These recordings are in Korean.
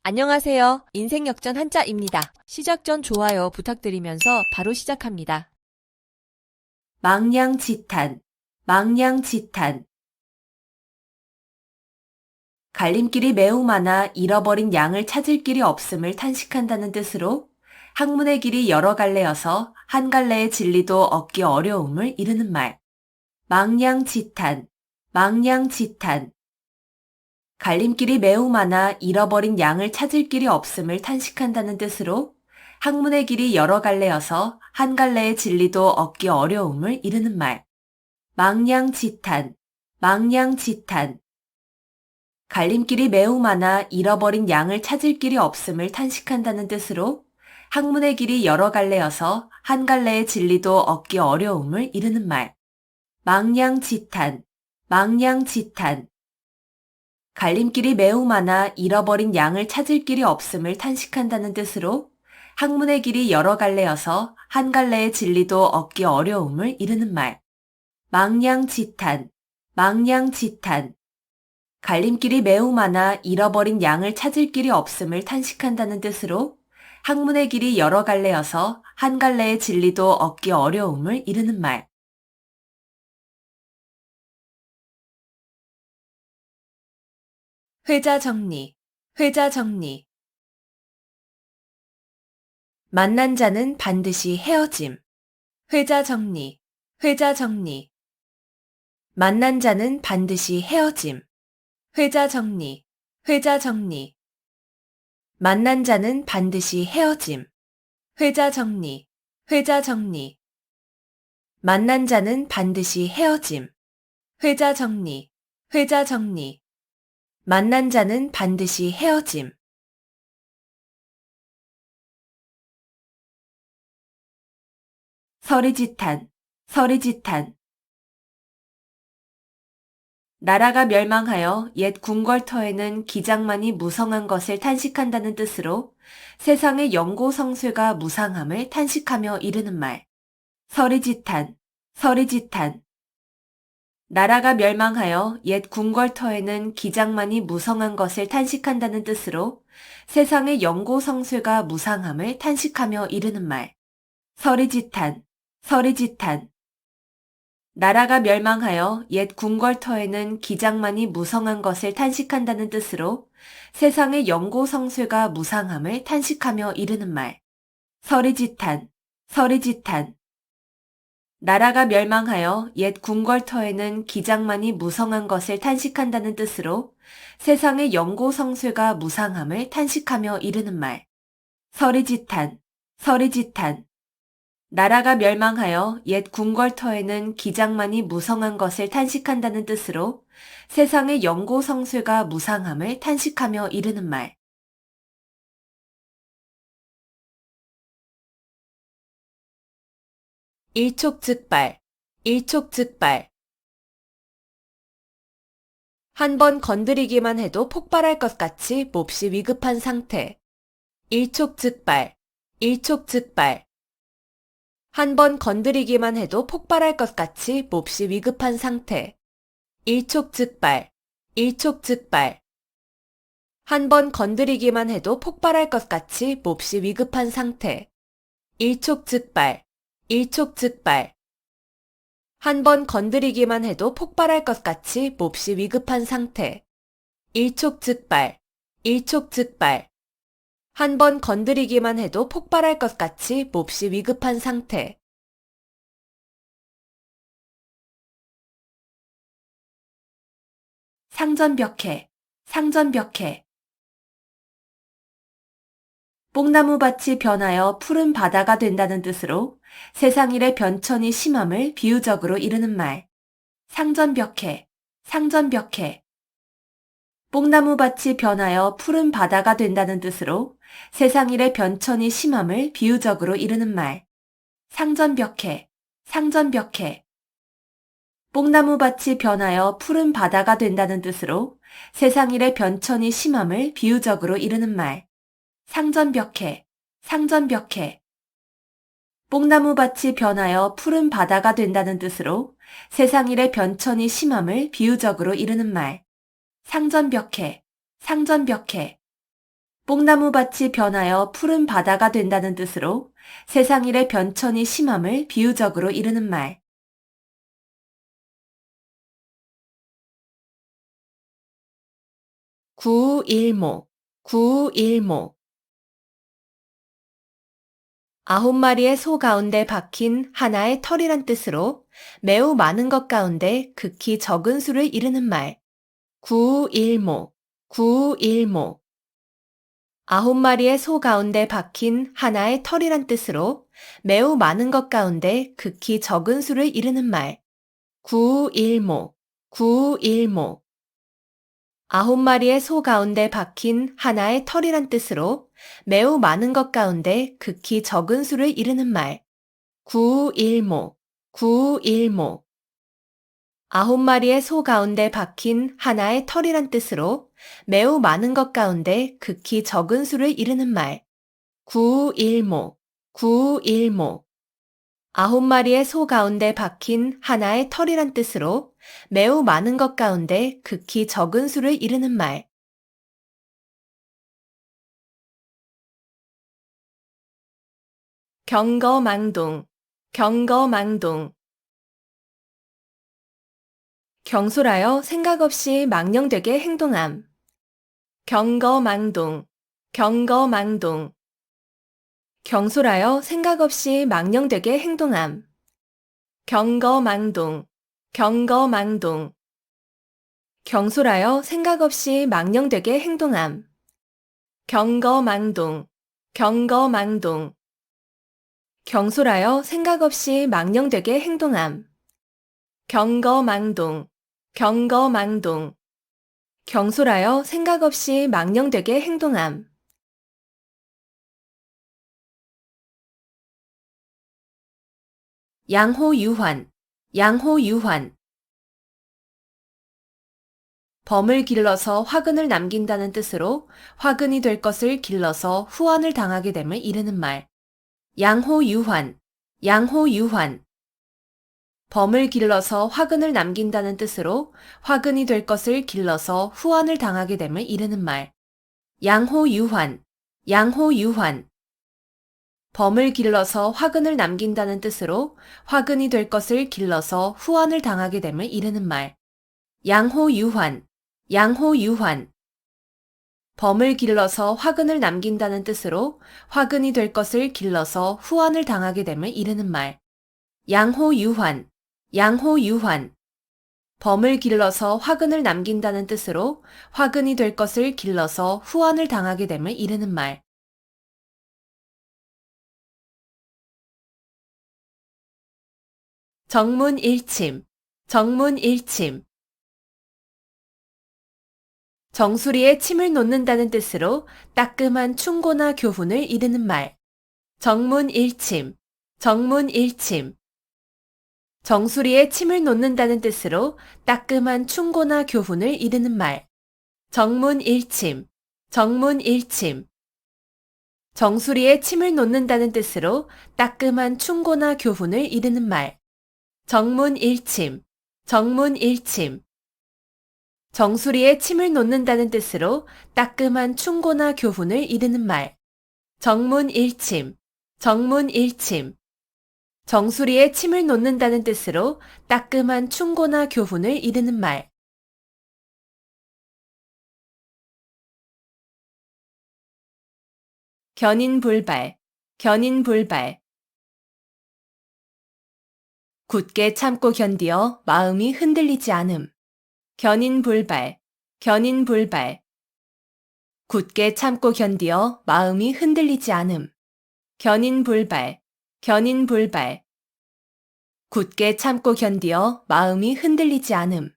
안녕하세요. 인생역전 한자입니다. 시작 전 좋아요 부탁드리면서 바로 시작합니다. 망냥지탄, 망냥지탄. 갈림길이 매우 많아 잃어버린 양을 찾을 길이 없음을 탄식한다는 뜻으로 학문의 길이 여러 갈래여서 한 갈래의 진리도 얻기 어려움을 이르는 말. 망냥지탄, 망냥지탄. 갈림길이 매우 많아 잃어버린 양을 찾을 길이 없음을 탄식한다는 뜻으로 학문의 길이 여러 갈래여서 한 갈래의 진리도 얻기 어려움을 이르는 말. 망냥지탄, 망냥지탄. 갈림길이 매우 많아 잃어버린 양을 찾을 길이 없음을 탄식한다는 뜻으로 학문의 길이 여러 갈래여서 한 갈래의 진리도 얻기 어려움을 이르는 말. 망냥지탄, 망냥지탄. 갈림길이 매우 많아 잃어버린 양을 찾을 길이 없음을 탄식한다는 뜻으로 학문의 길이 여러 갈래여서 한 갈래의 진리도 얻기 어려움을 이르는 말. 망냥지탄, 망냥지탄. 갈림길이 매우 많아 잃어버린 양을 찾을 길이 없음을 탄식한다는 뜻으로 학문의 길이 여러 갈래여서 한 갈래의 진리도 얻기 어려움을 이르는 말. 회자 정리, 회자 정리. 만난 자는 반드시 헤어짐. 회자 정리, 회자 정리. 만난 자는 반드시 헤어짐. 회자 정리, 회자 정리. 만난 자는 반드시 헤어짐. 회자 정리, 회자 정리. 만난 자는 반드시 헤어짐. 회자 정리, 회자 정리. 만난 자는 반드시 헤어짐. 서리지탄, 서리지탄. 나라가 멸망하여 옛 궁궐터에는 기장만이 무성한 것을 탄식한다는 뜻으로 세상의 영고성쇠가 무상함을 탄식하며 이르는 말. 서리지탄, 서리지탄. 나라가 멸망하여 옛 궁궐터에는 기장만이 무성한 것을 탄식한다는 뜻으로 세상의 영고성쇠가 무상함을 탄식하며 이르는 말. 서리지탄, 서리지탄. 나라가 멸망하여 옛 궁궐터에는 기장만이 무성한 것을 탄식한다는 뜻으로 세상의 영고성쇠가 무상함을 탄식하며 이르는 말. 서리지탄, 서리지탄. 나라가 멸망하여 옛 궁궐터에는 기장만이 무성한 것을 탄식한다는 뜻으로 세상의 영고성쇠가 무상함을 탄식하며 이르는 말. 서리지탄, 서리지탄. 나라가 멸망하여 옛 궁궐터에는 기장만이 무성한 것을 탄식한다는 뜻으로 세상의 영고성쇠가 무상함을 탄식하며 이르는 말. 일촉즉발, 일촉즉발. 한 번 건드리기만 해도 폭발할 것 같이 몹시 위급한 상태. 일촉즉발, 일촉즉발. 한 번 건드리기만 해도 폭발할 것 같이 몹시 위급한 상태. 일촉즉발, 일촉즉발. 한 번 건드리기만 해도 폭발할 것 같이 몹시 위급한 상태. 일촉즉발, 일촉즉발. 한 번 건드리기만 해도 폭발할 것 같이 몹시 위급한 상태. 일촉즉발, 일촉즉발. 한 번 건드리기만 해도 폭발할 것 같이 몹시 위급한 상태. 상전벽해, 상전벽해. 뽕나무밭이 변하여 푸른 바다가 된다는 뜻으로 세상일의 변천이 심함을 비유적으로 이르는 말. 상전벽해, 상전벽해. 뽕나무밭이 변하여 푸른 바다가 된다는 뜻으로 세상일의 변천이 심함을 비유적으로 이르는 말. 상전벽해, 상전벽해. 뽕나무밭이 변하여 푸른 바다가 된다는 뜻으로 세상일의 변천이 심함을 비유적으로 이르는 말. 상전벽해, 상전벽해. 뽕나무밭이 변하여 푸른 바다가 된다는 뜻으로 세상일의 변천이 심함을 비유적으로 이르는 말. 상전벽해, 상전벽해. 뽕나무밭이 변하여 푸른 바다가 된다는 뜻으로 세상 일의 변천이 심함을 비유적으로 이르는 말. 구일모, 구일모. 9마리의 소 가운데 박힌 하나의 털이란 뜻으로 매우 많은 것 가운데 극히 적은 수를 이르는 말. 구일모, 구일모. 9마리의 소 가운데 박힌 하나의 털이란 뜻으로 매우 많은 것 가운데 극히 적은 수를 이르는 말. 구일모, 구일모. 9마리의 소 가운데 박힌 하나의 털이란 뜻으로 매우 많은 것 가운데 극히 적은 수를 이르는 말. 구일모, 구일모. 9마리의 소 가운데 박힌 하나의 털이란 뜻으로 매우 많은 것 가운데 극히 적은 수를 이르는 말. 구일모, 구일모. 9마리의 소 가운데 박힌 하나의 털이란 뜻으로 매우 많은 것 가운데 극히 적은 수를 이르는 말. 경거망동, 경거망동. 경솔하여 생각 없이 망령되게 행동함. 경거망동, 경거망동. 경솔하여 생각 없이 망령되게 행동함. 경거망동, 경거망동. 경솔하여 생각 없이 망령되게 행동함. 경거망동, 경거망동. 경솔하여 생각 없이 망령되게 행동함. 경거망동, 경거망동. 경솔하여 생각 없이 망령되게 행동함. 양호유환, 양호유환. 범을 길러서 화근을 남긴다는 뜻으로 화근이 될 것을 길러서 후환을 당하게 됨을 이르는 말. 양호유환, 양호유환. 범을 길러서 화근을 남긴다는 뜻으로 화근이 될 것을 길러서 후환을 당하게 됨을 이르는 말. 양호유환, 양호유환. 범을 길러서 화근을 남긴다는 뜻으로 화근이 될 것을 길러서 후환을 당하게 됨을 이르는 말. 양호유환, 양호유환. 범을 길러서 화근을 남긴다는 뜻으로 화근이 될 것을 길러서 후환을 당하게 됨을 이르는 말. 양호유환, 양호유환. 범을 길러서 화근을 남긴다는 뜻으로 화근이 될 것을 길러서 후환을 당하게 됨을 이르는 말. 정문일침, 정문일침. 정수리에 침을 놓는다는 뜻으로 따끔한 충고나 교훈을 이르는 말. 정문일침, 정문일침. 정수리에 침을 놓는다는 뜻으로 따끔한 충고나 교훈을 이르는 말. 정문일침, 정문일침. 정수리에 침을 놓는다는 뜻으로 따끔한 충고나 교훈을 이르는 말. 정문일침, 정문일침. 정수리에 침을 놓는다는 뜻으로 따끔한 충고나 교훈을 이르는 말. 정문일침, 정문일침. 정수리에 침을 놓는다는 뜻으로 따끔한 충고나 교훈을 이르는 말. 견인불발, 견인불발. 굳게 참고 견디어 마음이 흔들리지 않음. 견인불발, 견인불발. 굳게 참고 견디어 마음이 흔들리지 않음. 견인불발, 견인불발. 굳게 참고 견디어 마음이 흔들리지 않음.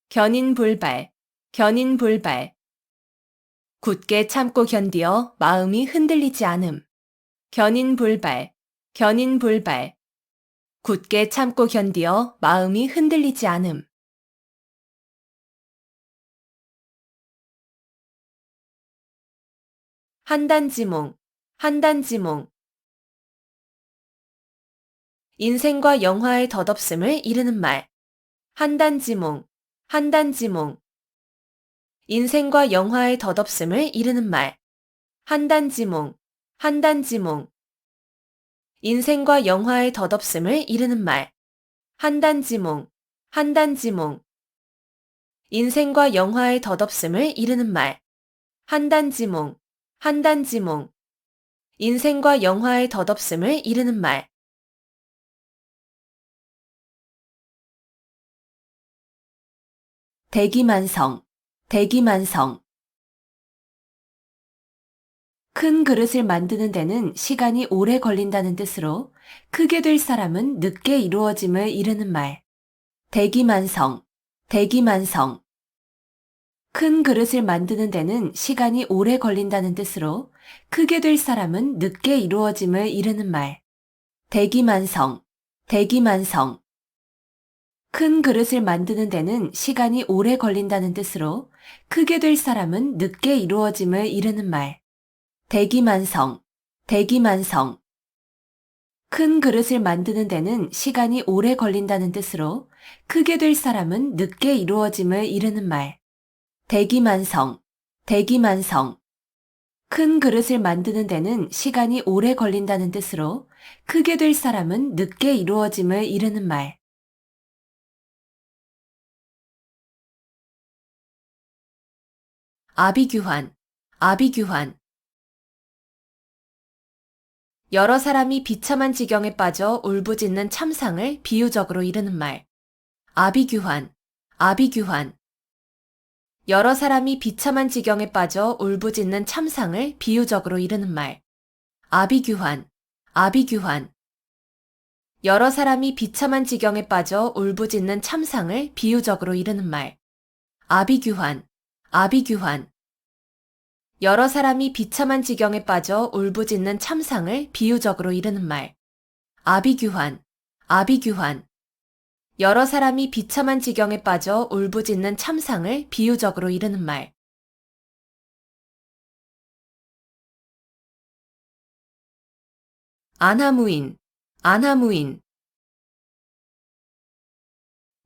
견인불발, 견인불발. 굳게 참고 견디어 마음이 흔들리지 않음. 견인불발, 견인불발. 굳게 참고 견디어 마음이 흔들리지 않음. 한단지몽, 한단지몽. 인생과 영화의 덧없음을 이르는 말. 한단지몽, 한단지몽. 인생과 영화의 덧없음을 이르는 말. 한단지몽, 한단지몽. 인생과 영화의 덧없음을 이르는 말. 한단지몽, 한단지몽. 인생과 영화의 덧없음을 이르는 말. 한단지몽, 한단지몽. 인생과 영화의 덧없음을 이르는 말. 대기만성, 대기만성. 큰 그릇을 만드는 데는 시간이 오래 걸린다는 뜻으로 크게 될 사람은 늦게 이루어짐을 이르는 말. 대기만성, 대기만성. 큰 그릇을 만드는 데는 시간이 오래 걸린다는 뜻으로 크게 될 사람은 늦게 이루어짐을 이르는 말. 대기만성, 대기만성. 큰 그릇을 만드는 데는 시간이 오래 걸린다는 뜻으로 크게 될 사람은 늦게 이루어짐을 이르는 말. 대기만성, 대기만성. 큰 그릇을 만드는 데는 시간이 오래 걸린다는 뜻으로 크게 될 사람은 늦게 이루어짐을 이르는 말. 대기만성, 대기만성. 큰 그릇을 만드는 데는 시간이 오래 걸린다는 뜻으로 크게 될 사람은 늦게 이루어짐을 이르는 말. 아비규환, 아비규환. 여러 사람이 비참한 지경에 빠져 울부짖는 참상을 비유적으로 이르는 말. 아비규환, 아비규환. 여러 사람이 비참한 지경에 빠져 울부짖는 참상을 비유적으로 이르는 말. 아비규환, 아비규환. 여러 사람이 비참한 지경에 빠져 울부짖는 참상을 비유적으로 이르는 말. 아비규환, 아비규환. 여러 사람이 비참한 지경에 빠져 울부짖는 참상을 비유적으로 이르는 말. 아비규환, 아비규환. 여러 사람이 비참한 지경에 빠져 울부짖는 참상을 비유적으로 이르는 말. 안하무인, 안하무인.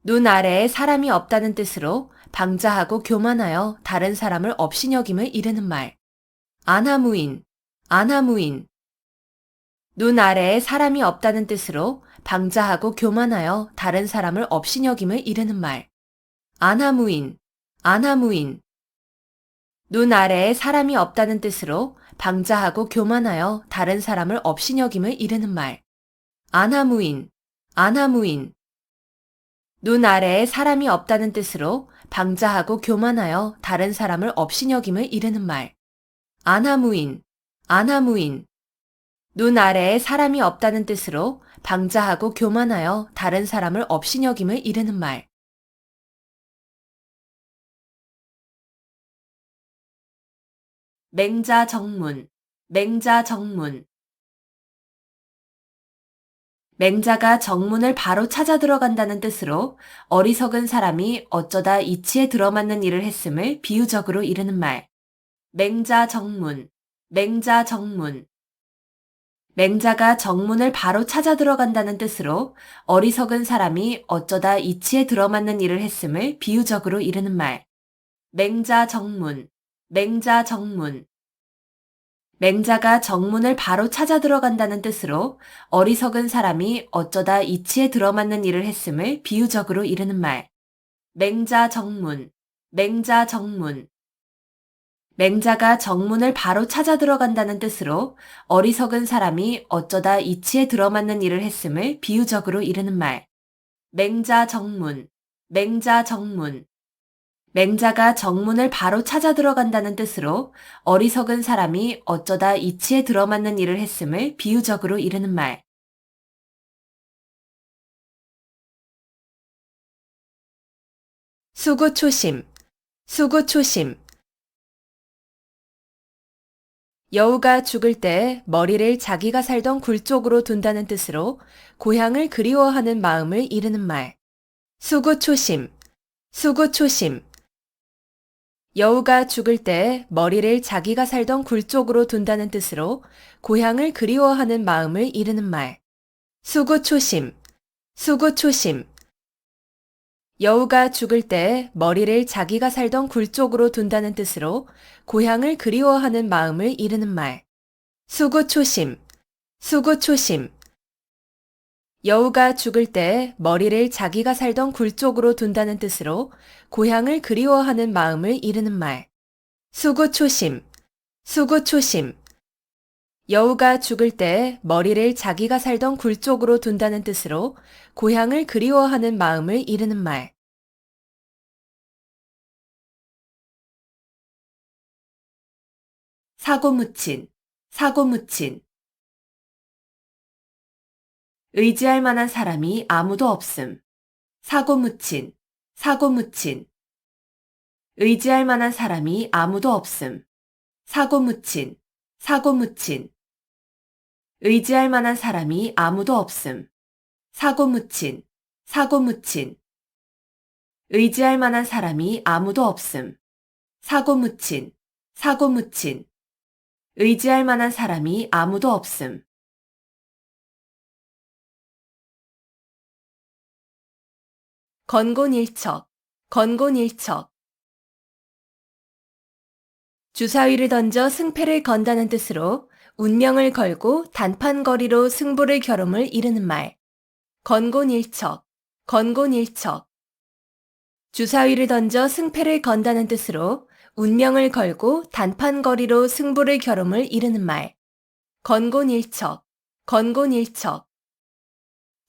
눈 아래에 사람이 없다는 뜻으로 방자하고 교만하여 다른 사람을 업신여김을 이르는 말. 안하무인, 안하무인. 눈 아래에 사람이 없다는 뜻으로 방자하고 교만하여 다른 사람을 업신여김을 이르는 말. 안하무인, 안하무인. 눈 아래에 사람이 없다는 뜻으로 방자하고 교만하여 다른 사람을 업신여김을 이르는 말. 안하무인, 안하무인. 눈 아래에 사람이 없다는 뜻으로 방자하고 교만하여 다른 사람을 업신여김을 이르는 말. 안하무인, 안하무인. 눈 아래에 사람이 없다는 뜻으로 방자하고 교만하여 다른 사람을 업신여김을 이르는 말. 맹자정문, 맹자정문. 맹자가 정문을 바로 찾아 들어간다는 뜻으로 어리석은 사람이 어쩌다 이치에 들어맞는 일을 했음을 비유적으로 이르는 말. 맹자정문, 맹자정문. 맹자가 정문을 바로 찾아 들어간다는 뜻으로 어리석은 사람이 어쩌다 이치에 들어맞는 일을 했음을 비유적으로 이르는 말. 맹자정문, 맹자정문. 맹자가 정문을 바로 찾아 들어간다는 뜻으로 어리석은 사람이 어쩌다 이치에 들어맞는 일을 했음을 비유적으로 이르는 말. 맹자정문, 맹자정문. 맹자가 정문을 바로 찾아 들어간다는 뜻으로 어리석은 사람이 어쩌다 이치에 들어맞는 일을 했음을 비유적으로 이르는 말. 맹자정문, 맹자정문. 맹자가 정문을 바로 찾아 들어간다는 뜻으로 어리석은 사람이 어쩌다 이치에 들어맞는 일을 했음을 비유적으로 이르는 말. 수구초심, 수구초심. 여우가 죽을 때 머리를 자기가 살던 굴 쪽으로 둔다는 뜻으로 고향을 그리워하는 마음을 이르는 말. 수구초심, 수구초심. 여우가 죽을 때 머리를 자기가 살던 굴 쪽으로 둔다는 뜻으로 고향을 그리워하는 마음을 이르는 말. 수구초심, 수구초심. 여우가 죽을 때 머리를 자기가 살던 굴 쪽으로 둔다는 뜻으로 고향을 그리워하는 마음을 이르는 말. 수구초심, 수구초심. 여우가 죽을 때 머리를 자기가 살던 굴 쪽으로 둔다는 뜻으로 고향을 그리워하는 마음을 이르는 말. 수구초심, 수구초심. 여우가 죽을 때 머리를 자기가 살던 굴 쪽으로 둔다는 뜻으로 고향을 그리워하는 마음을 이르는 말. 사고묻힌, 사고묻힌. 의지할 만한 사람이 아무도 없음. 사고묻힌, 사고묻힌. 의지할 만한 사람이 아무도 없음. 사고묻힌, 사고묻힌. 의지할 만한 사람이 아무도 없음. 사고묻힌, 사고묻힌. 의지할 만한 사람이 아무도 없음. 사고묻힌, 사고묻힌. 의지할 만한 사람이 아무도 없음. 건곤일척, 건곤일척. 주사위를 던져 승패를 건다는 뜻으로 운명을 걸고 단판거리로 승부를 겨룸을 이르는 말. 건곤일척, 건곤일척. 주사위를 던져 승패를 건다는 뜻으로 운명을 걸고 단판거리로 승부를 겨룸을 이르는 말. 건곤일척, 건곤일척.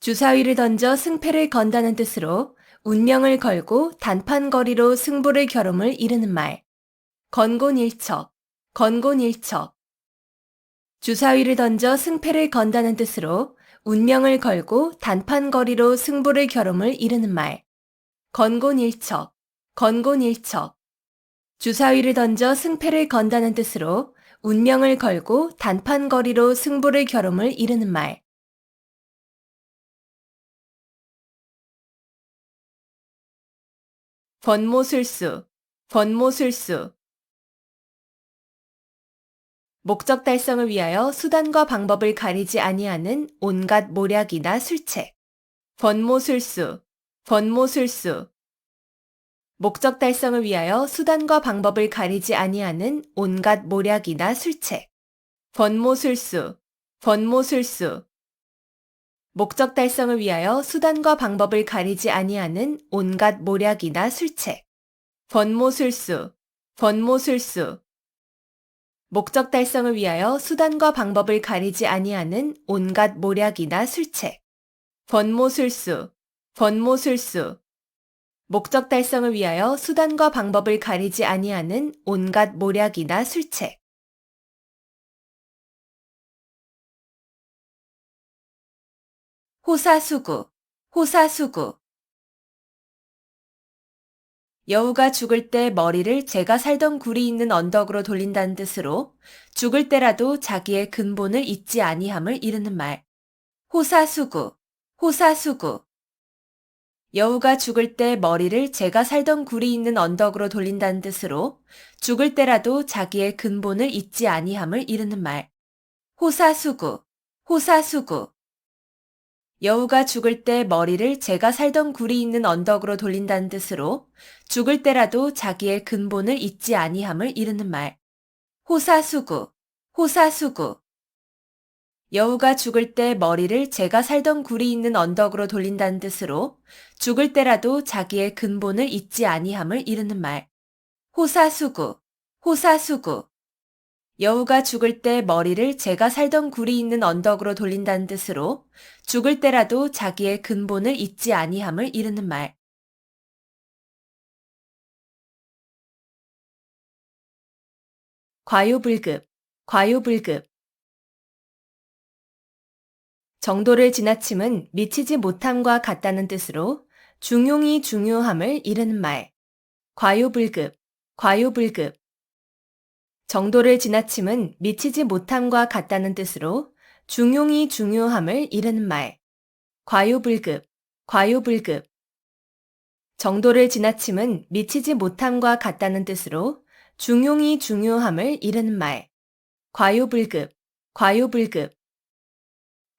주사위를 던져 승패를 건다는 뜻으로 운명을 걸고 단판거리로 승부를 겨룸을 이르는 말. 건곤일척, 건곤일척. 주사위를 던져 승패를 건다는 뜻으로 운명을 걸고 단판거리로 승부를 겨룸을 이르는 말. 건곤일척, 건곤일척. 주사위를 던져 승패를 건다는 뜻으로 운명을 걸고 단판거리로 승부를 겨룸을 이르는 말. 번모술수, 번모술수. 목적 달성을 위하여 수단과 방법을 가리지 아니하는 온갖 모략이나 술책. 번모술수, 번모술수. 목적 달성을 위하여 수단과 방법을 가리지 아니하는 온갖 모략이나 술책. 번모술수, 번모술수. 목적 달성을 위하여 수단과 방법을 가리지 아니하는 온갖 모략이나 술책. 번모술수, 번모술수. 목적 달성을 위하여 수단과 방법을 가리지 아니하는 온갖 모략이나 술책. 번모술수, 번모술수. 목적 달성을 위하여 수단과 방법을 가리지 아니하는 온갖 모략이나 술책. 호사수구, 호사수구. 여우가 죽을 때 머리를 제가 살던 굴이 있는 언덕으로 돌린다는 뜻으로 죽을 때라도 자기의 근본을 잊지 아니함을 이르는 말. 호사수구, 호사수구. 여우가 죽을 때 머리를 제가 살던 굴이 있는 언덕으로 돌린다는 뜻으로 죽을 때라도 자기의 근본을 잊지 아니함을 이르는 말. 호사수구, 호사수구. 여우가 죽을 때 머리를 제가 살던 굴이 있는 언덕으로 돌린다는 뜻으로 죽을 때라도 자기의 근본을 잊지 아니함을 이르는 말. 호사수구, 호사수구. 여우가 죽을 때 머리를 제가 살던 굴이 있는 언덕으로 돌린다는 뜻으로 죽을 때라도 자기의 근본을 잊지 아니함을 이르는 말. 호사수구, 호사수구. 여우가 죽을 때 머리를 제가 살던 굴이 있는 언덕으로 돌린다는 뜻으로 죽을 때라도 자기의 근본을 잊지 아니함을 이르는 말. 과유불급, 과유불급. 정도를 지나침은 미치지 못함과 같다는 뜻으로 중용이 중요함을 이르는 말. 과유불급, 과유불급. 정도를 지나침은 미치지 못함과 같다는 뜻으로 중용이 중요함을 이르는 말. 과유불급, 과유불급. 정도를 지나침은 미치지 못함과 같다는 뜻으로 중용이 중요함을 이르는 말. 과유불급, 과유불급.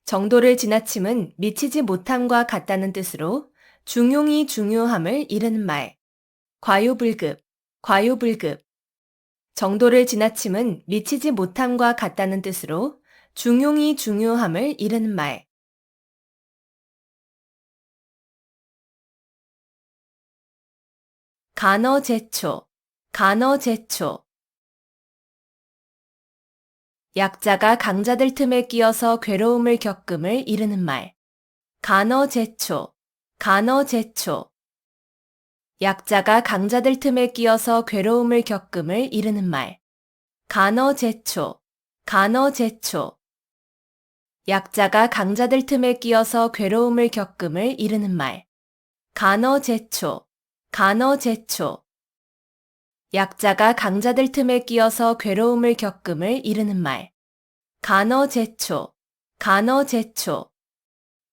정도를 지나침은 미치지 못함과 같다는 뜻으로 중용이 중요함을 이르는 말. 과요불급, 과요불급. 정도를 지나침은 미치지 못함과 같다는 뜻으로 중용이 중요함을 이르는 말. 간어제초, 간어제초. 약자가 강자들 틈에 끼어서 괴로움을 겪음을 이르는 말. 간어제초, 간어제초. 약자가 강자들 틈에 끼어서 괴로움을 겪음을 이르는 말. 간어제초, 간어제초. 약자가 강자들 틈에 끼어서 괴로움을 겪음을 이르는 말. 간어제초, 간어제초. 약자가 강자들 틈에 끼어서 괴로움을 겪음을 이르는 말. 간어제초, 간어제초.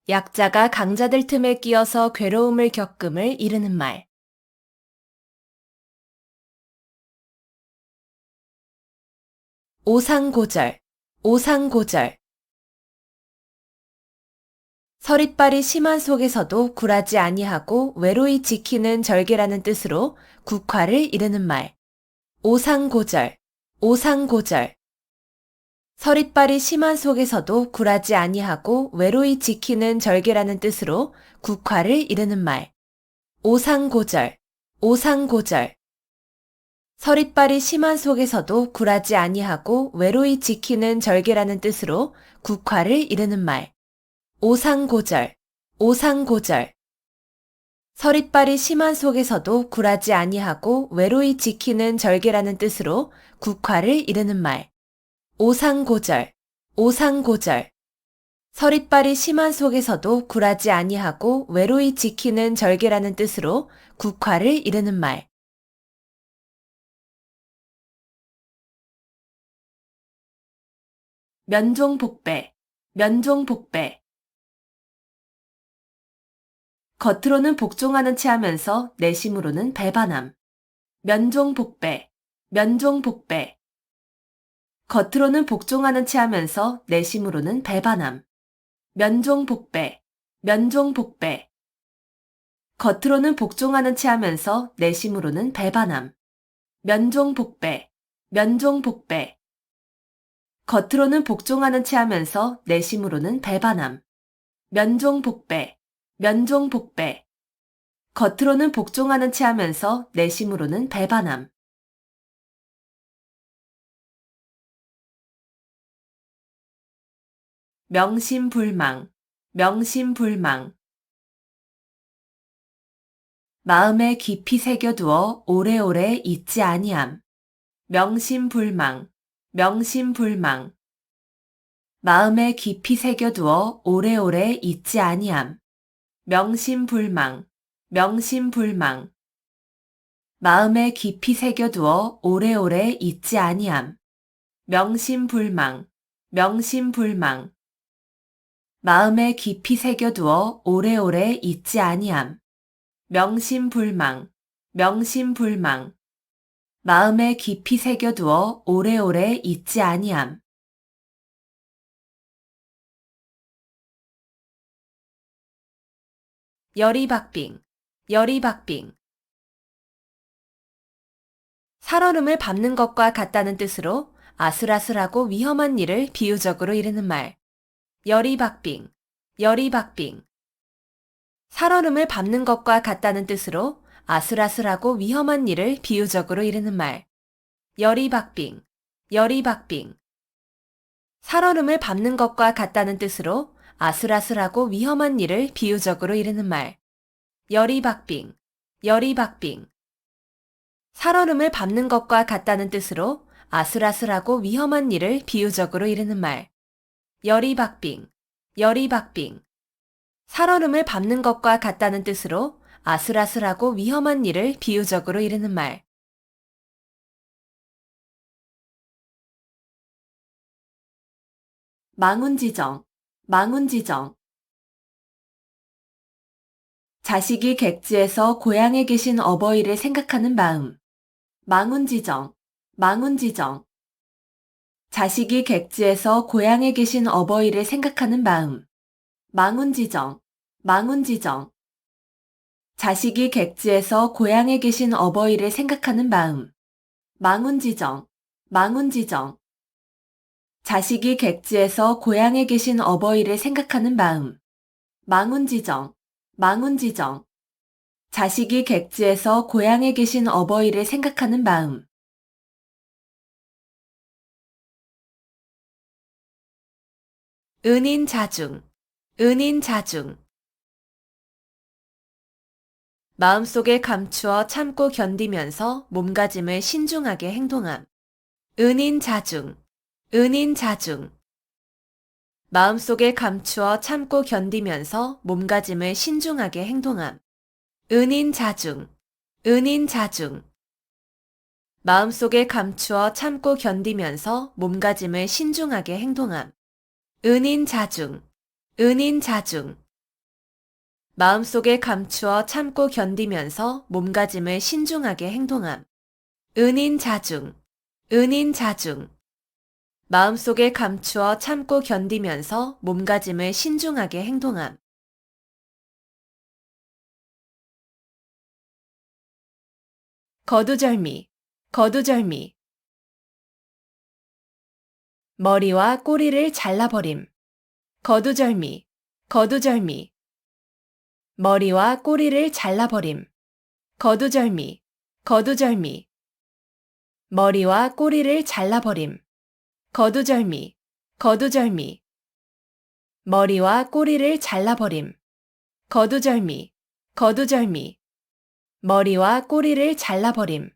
약자가 강자들 틈에 끼어서 괴로움을 겪음을 이르는 말. 오상고절, 오상고절. 서릿발이 심한 속에서도 굴하지 아니하고 외로이 지키는 절개라는 뜻으로 국화를 이르는 말. 오상고절, 오상고절. 서릿발이 심한 속에서도 굴하지 아니하고 외로이 지키는 절개라는 뜻으로 국화를 이르는 말. 오상고절, 오상고절. 서릿발이 심한 속에서도 굴하지 아니하고 외로이 지키는 절개라는 뜻으로 국화를 이르는 말. 오상고절, 오상고절. 서릿발이 심한 속에서도 굴하지 아니하고 외로이 지키는 절개라는 뜻으로 국화를 이르는 말. 오상고절, 오상고절. 서릿발이 심한 속에서도 굴하지 아니하고 외로이 지키는 절개라는 뜻으로 국화를 이르는 말. 면종복배, 면종복배. 겉으로는 복종하는 체 하면서 내심으로는 배반함. 면종복배, 면종복배. 겉으로는 복종하는 체 하면서 내심으로는 배반함. 면종복배, 면종복배. 겉으로는 복종하는 체 하면서 내심으로는 배반함. 면종복배, 면종복배. 겉으로는 복종하는 체 하면서 내심으로는 배반함. 면종복배, 면종복배. 겉으로는 복종하는 체 하면서 내심으로는 배반함. 명심불망, 명심불망. 마음에 깊이 새겨두어 오래오래 잊지 아니함. 명심불망, 명심불망. 마음에 깊이 새겨두어 오래오래 잊지 아니함. 명심불망, 명심불망. 마음에 깊이 새겨두어 오래오래 잊지 아니함. 명심불망, 명심불망. 마음에 깊이 새겨두어 오래오래 잊지 아니함. 명심불망, 명심불망. 마음에 깊이 새겨두어 오래오래 잊지 아니함. 열이박빙, 열이박빙. 살얼음을 밟는 것과 같다는 뜻으로 아슬아슬하고 위험한 일을 비유적으로 이르는 말. 열이박빙, 열이박빙. 살얼음을 밟는 것과 같다는 뜻으로 아슬아슬하고 위험한 일을 비유적으로 이르는 말. 열이박빙, 열이박빙. 살얼음을 밟는 것과 같다는 뜻으로 아슬아슬하고 위험한 일을 비유적으로 이르는 말. 열이박빙, 열이박빙. 살얼음을 밟는 것과 같다는 뜻으로 아슬아슬하고 위험한 일을 비유적으로 이르는 말. 열이박빙, 열이박빙. 살얼음을 밟는 것과 같다는 뜻으로 아슬아슬하고 위험한 일을 비유적으로 이르는 말. 망운지정, 망운지정. 자식이 객지에서 고향에 계신 어버이를 생각하는 마음. 망운지정, 망운지정. 자식이 객지에서 고향에 계신 어버이를 생각하는 마음. 망운지정, 망운지정. 자식이 객지에서 고향에 계신 어버이를 생각하는 마음. 망운지정, 망운지정. 자식이 객지에서 고향에 계신 어버이를 생각하는 마음. 망운지정, 망운지정. 자식이 객지에서 고향에 계신 어버이를 생각하는 마음. 은인자중, 은인자중. 마음속에 감추어 참고 견디면서 몸가짐을 신중하게 행동함. 은인자중, 은인자중. 마음속에 감추어 참고 견디면서 몸가짐을 신중하게 행동함. 은인자중, 은인자중. 마음속에 감추어 참고 견디면서 몸가짐을 신중하게 행동함. 은인자중, 은인자중. 마음속에 감추어 참고 견디면서 몸가짐을 신중하게 행동함. 은인자중, 은인자중. 마음속에 감추어 참고 견디면서 몸가짐을 신중하게 행동함. 거두절미, 거두절미. 머리와 꼬리를 잘라버림. 거두절미, 거두절미. 머리와 꼬리를 잘라버림. 거두절미, 거두절미. 머리와 꼬리를 잘라버림. 거두절미, 거두절미. 머리와 꼬리를 잘라버림. 거두절미, 거두절미. 머리와 꼬리를 잘라버림.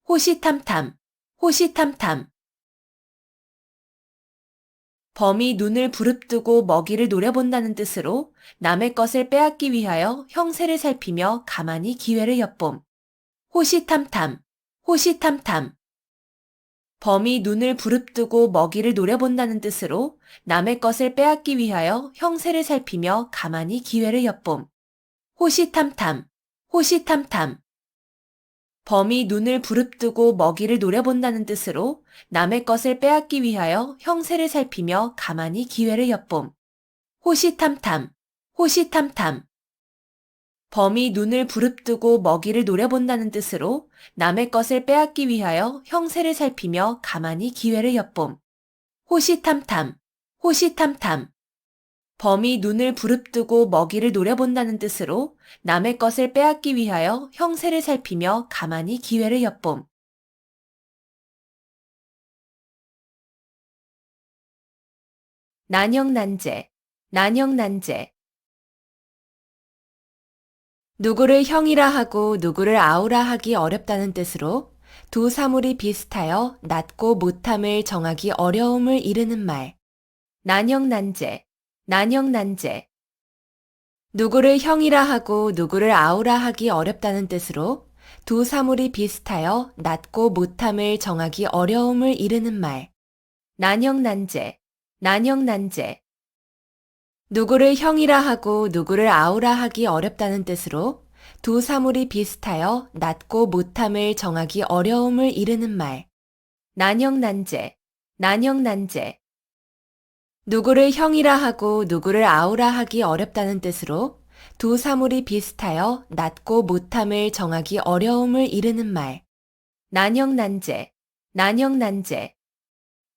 호시탐탐, 호시탐탐. 범이 눈을 부릅뜨고 먹이를 노려본다는 뜻으로 남의 것을 빼앗기 위하여 형세를 살피며 가만히 기회를 엿봄. 호시탐탐, 호시탐탐. 범이 눈을 부릅뜨고 먹이를 노려본다는 뜻으로 남의 것을 빼앗기 위하여 형세를 살피며 가만히 기회를 엿봄. 호시탐탐, 호시탐탐. 범이 눈을 부릅뜨고 먹이를 노려본다는 뜻으로 남의 것을 빼앗기 위하여 형세를 살피며 가만히 기회를 엿봄. 호시탐탐, 호시탐탐. 범이 눈을 부릅뜨고 먹이를 노려본다는 뜻으로 남의 것을 빼앗기 위하여 형세를 살피며 가만히 기회를 엿봄. 호시탐탐, 호시탐탐. 범이 눈을 부릅뜨고 먹이를 노려본다는 뜻으로 남의 것을 빼앗기 위하여 형세를 살피며 가만히 기회를 엿봄. 난영난제, 난영난제. 누구를 형이라 하고 누구를 아우라 하기 어렵다는 뜻으로 두 사물이 비슷하여 낮고 못함을 정하기 어려움을 이르는 말. 난영난제, 난영난제. 누구를 형이라 하고 누구를 아우라 하기 어렵다는 뜻으로 두 사물이 비슷하여 낮고 못함을 정하기 어려움을 이르는 말. 난영난제, 난영난제. 누구를 형이라 하고 누구를 아우라 하기 어렵다는 뜻으로 두 사물이 비슷하여 낮고 못함을 정하기 어려움을 이르는 말. 난영난제, 난영난제. 누구를 형이라 하고 누구를 아우라 하기 어렵다는 뜻으로 두 사물이 비슷하여 낮고 못함을 정하기 어려움을 이르는 말. 난영난제, 난영난제.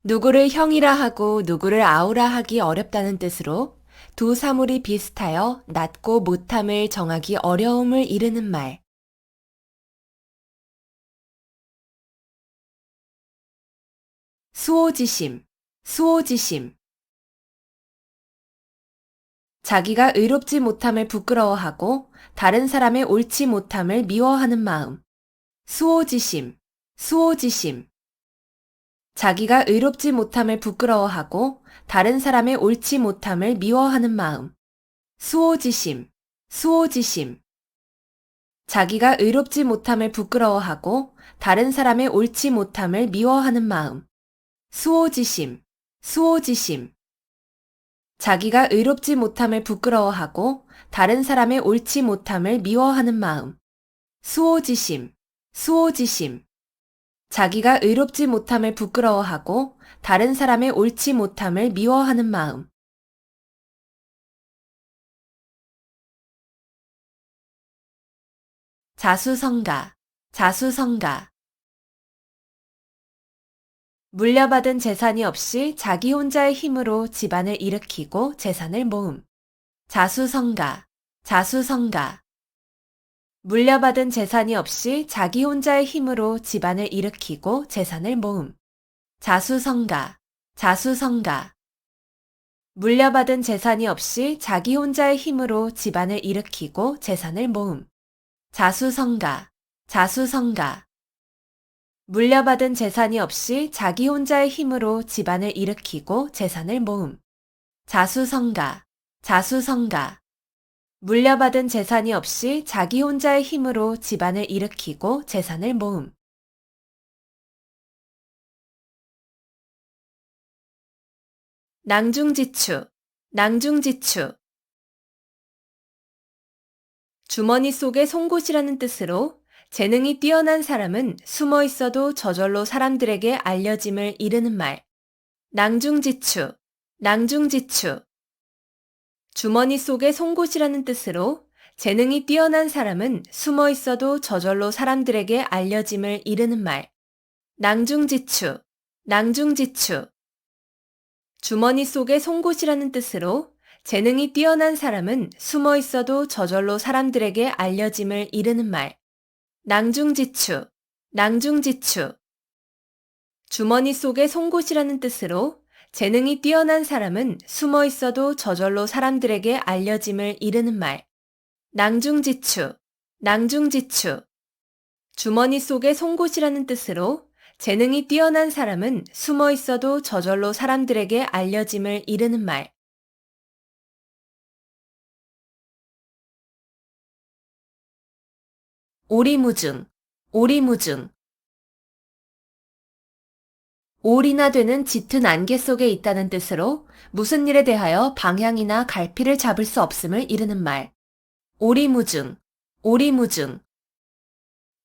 누구를 형이라 하고 누구를 아우라 하기 어렵다는 뜻으로 두 사물이 비슷하여 낮고 못함을 정하기 어려움을 이르는 말. 수오지심, 수오지심. 자기가 의롭지 못함을 부끄러워하고 다른 사람의 옳지 못함을 미워하는 마음. 수오지심, 수오지심. 자기가 의롭지 못함을 부끄러워하고 다른 사람의 옳지 못함을 미워하는 마음. 수오지심, 수오지심. 자기가 의롭지 못함을 부끄러워하고 다른 사람의 옳지 못함을 미워하는 마음. 수오지심, 수오지심. 자기가 의롭지 못함을 부끄러워하고 다른 사람의 옳지 못함을 미워하는 마음. 수오지심, 수오지심. 자기가 의롭지 못함을 부끄러워하고 다른 사람의 옳지 못함을 미워하는 마음. 자수성가, 자수성가. 물려받은 재산이 없이 자기 혼자의 힘으로 집안을 일으키고 재산을 모음. 자수성가, 자수성가. 물려받은 재산이 없이 자기 혼자의 힘으로 집안을 일으키고 재산을 모음. 자수성가, 자수성가. 물려받은 재산이 없이 자기 혼자의 힘으로 집안을 일으키고 재산을 모음. 자수성가, 자수성가. 물려받은 재산이 없이 자기 혼자의 힘으로 집안을 일으키고 재산을 모음. 자수성가, 자수성가. 물려받은 재산이 없이 자기 혼자의 힘으로 집안을 일으키고 재산을 모음. 낭중지추, 낭중지추. 주머니 속의 송곳이라는 뜻으로 재능이 뛰어난 사람은 숨어 있어도 저절로 사람들에게 알려짐을 이르는 말. 낭중지추, 낭중지추. 주머니 속의 송곳이라는 뜻으로 재능이 뛰어난 사람은 숨어 있어도 저절로 사람들에게 알려짐을 이르는 말. 낭중지추, 낭중지추. 주머니 속의 송곳이라는 뜻으로 재능이 뛰어난 사람은 숨어 있어도 저절로 사람들에게 알려짐을 이르는 말. 낭중지추, 낭중지추. 주머니 속의 송곳이라는 뜻으로 재능이 뛰어난 사람은 숨어 있어도 저절로 사람들에게 알려짐을 이르는 말. 낭중지추, 낭중지추. 주머니 속의 송곳이라는 뜻으로 재능이 뛰어난 사람은 숨어 있어도 저절로 사람들에게 알려짐을 이르는 말. 오리무중, 오리무중. 올이나 되는 짙은 안개 속에 있다는 뜻으로 무슨 일에 대하여 방향이나 갈피를 잡을 수 없음을 이르는 말. 오리무중, 오리무중.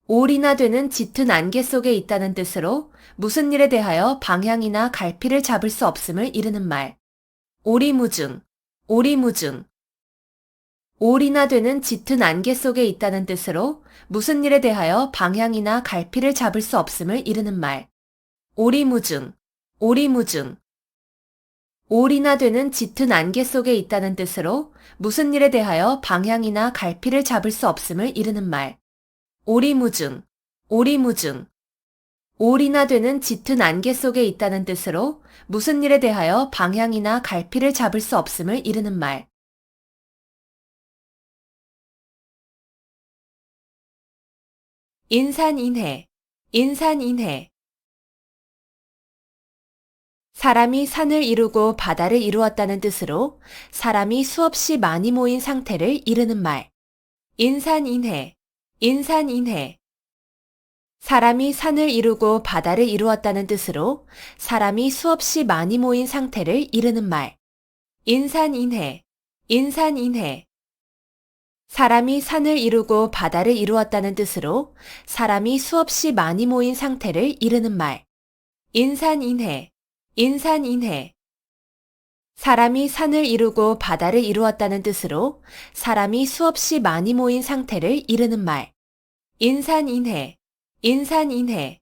올이나 되는 짙은 안개 속에 있다는 뜻으로 무슨 일에 대하여 방향이나 갈피를 잡을 수 없음을 이르는 말. 오리무중, 오리무중. 올이나 되는 짙은 안개 속에 있다는 뜻으로 무슨 일에 대하여 방향이나 갈피를 잡을 수 없음을 이르는 말. 오리무중, 오리무중. 올이나 되는 짙은 안개 속에 있다는 뜻으로 무슨 일에 대하여 방향이나 갈피를 잡을 수 없음을 이르는 말. 오리무중, 오리무중. 올이나 되는 짙은 안개 속에 있다는 뜻으로 무슨 일에 대하여 방향이나 갈피를 잡을 수 없음을 이르는 말. 인산인해, 인산인해. 사람이 산을 이루고 바다를 이루었다는 뜻으로 사람이 수없이 많이 모인 상태를 이르는 말. 인산인해, 인산인해. 사람이 산을 이루고 바다를 이루었다는 뜻으로 사람이 수없이 많이 모인 상태를 이르는 말. 인산인해, 인산인해. 사람이 산을 이루고 바다를 이루었다는 뜻으로 사람이 수없이 많이 모인 상태를 이르는 말. 인산인해, 인산인해. 사람이 산을 이루고 바다를 이루었다는 뜻으로 사람이 수없이 많이 모인 상태를 이르는 말. 인산인해, 인산인해.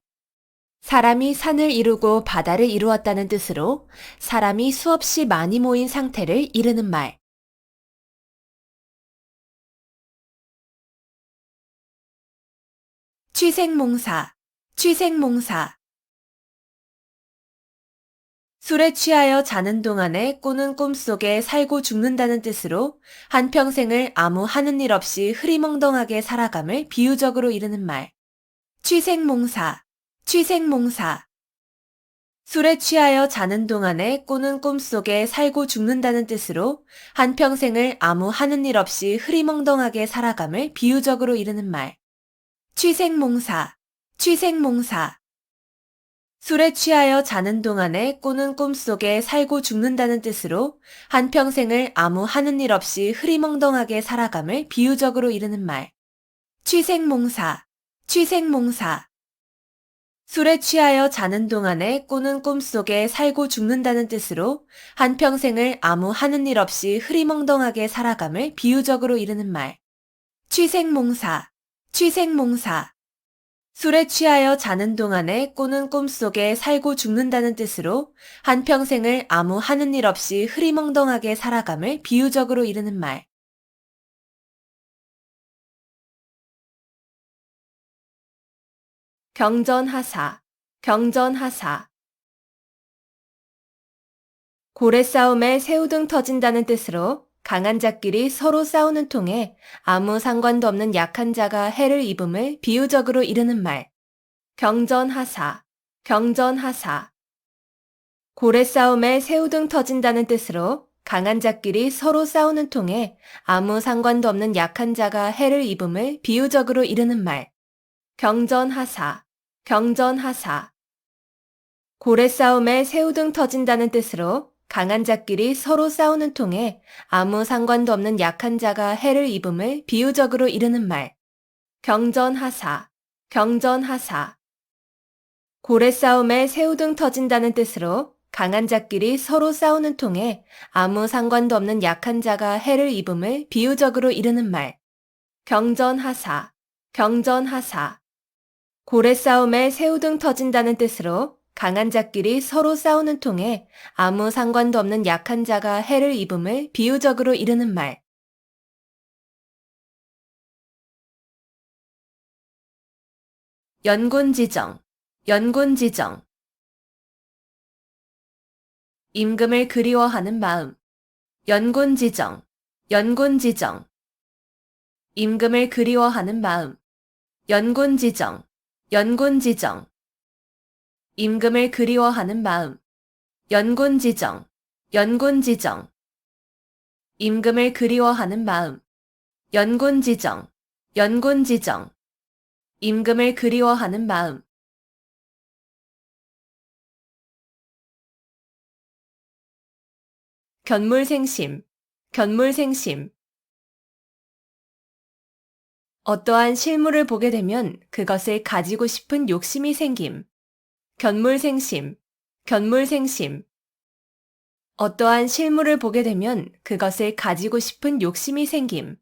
사람이 산을 이루고 바다를 이루었다는 뜻으로 사람이 수없이 많이 모인 상태를 이르는 말. 취생몽사, 취생몽사. 술에 취하여 자는 동안에 꾸는 꿈 속에 살고 죽는다는 뜻으로 한평생을 아무 하는 일 없이 흐리멍덩하게 살아감을 비유적으로 이르는 말. 취생몽사, 취생몽사. 술에 취하여 자는 동안에 꾸는 꿈 속에 살고 죽는다는 뜻으로 한평생을 아무 하는 일 없이 흐리멍덩하게 살아감을 비유적으로 이르는 말. 취생몽사, 취생몽사. 술에 취하여 자는 동안에 꾸는 꿈 속에 살고 죽는다는 뜻으로 한평생을 아무 하는 일 없이 흐리멍덩하게 살아감을 비유적으로 이르는 말. 취생몽사, 취생몽사. 술에 취하여 자는 동안에 꾸는 꿈 속에 살고 죽는다는 뜻으로 한평생을 아무 하는 일 없이 흐리멍덩하게 살아감을 비유적으로 이르는 말. 취생몽사, 취생몽사. 술에 취하여 자는 동안에 꾸는 꿈속에 살고 죽는다는 뜻으로 한평생을 아무 하는 일 없이 흐리멍덩하게 살아감을 비유적으로 이르는 말. 경전하사, 경전하사. 고래 싸움에 새우등 터진다는 뜻으로 강한 자끼리 서로 싸우는 통에 아무 상관도 없는 약한 자가 해를 입음을 비유적으로 이르는 말. 경전하사, 경전하사. 고래 싸움에 새우등 터진다는 뜻으로 강한 자끼리 서로 싸우는 통에 아무 상관도 없는 약한 자가 해를 입음을 비유적으로 이르는 말. 경전하사, 경전하사. 고래 싸움에 새우등 터진다는 뜻으로 강한 자끼리 서로 싸우는 통에 아무 상관도 없는 약한 자가 해를 입음을 비유적으로 이르는 말. 경전하사, 경전하사. 고래 싸움에 새우등 터진다는 뜻으로 강한 자끼리 서로 싸우는 통에 아무 상관도 없는 약한 자가 해를 입음을 비유적으로 이르는 말. 경전하사, 경전하사. 고래 싸움에 새우등 터진다는 뜻으로 강한 자끼리 서로 싸우는 통에 아무 상관도 없는 약한 자가 해를 입음을 비유적으로 이르는 말. 연곤지정, 연곤지정. 임금을 그리워하는 마음. 연곤지정, 연곤지정. 임금을 그리워하는 마음. 연곤지정, 연곤지정. 임금을 그리워하는 마음. 연곤지정, 연곤지정. 임금을 그리워하는 마음. 연곤지정, 연곤지정. 임금을 그리워하는 마음. 견물생심, 견물생심. 어떠한 실물을 보게 되면 그것을 가지고 싶은 욕심이 생김. 견물생심, 견물생심. 어떠한 실물을 보게 되면 그것을 가지고 싶은 욕심이 생김.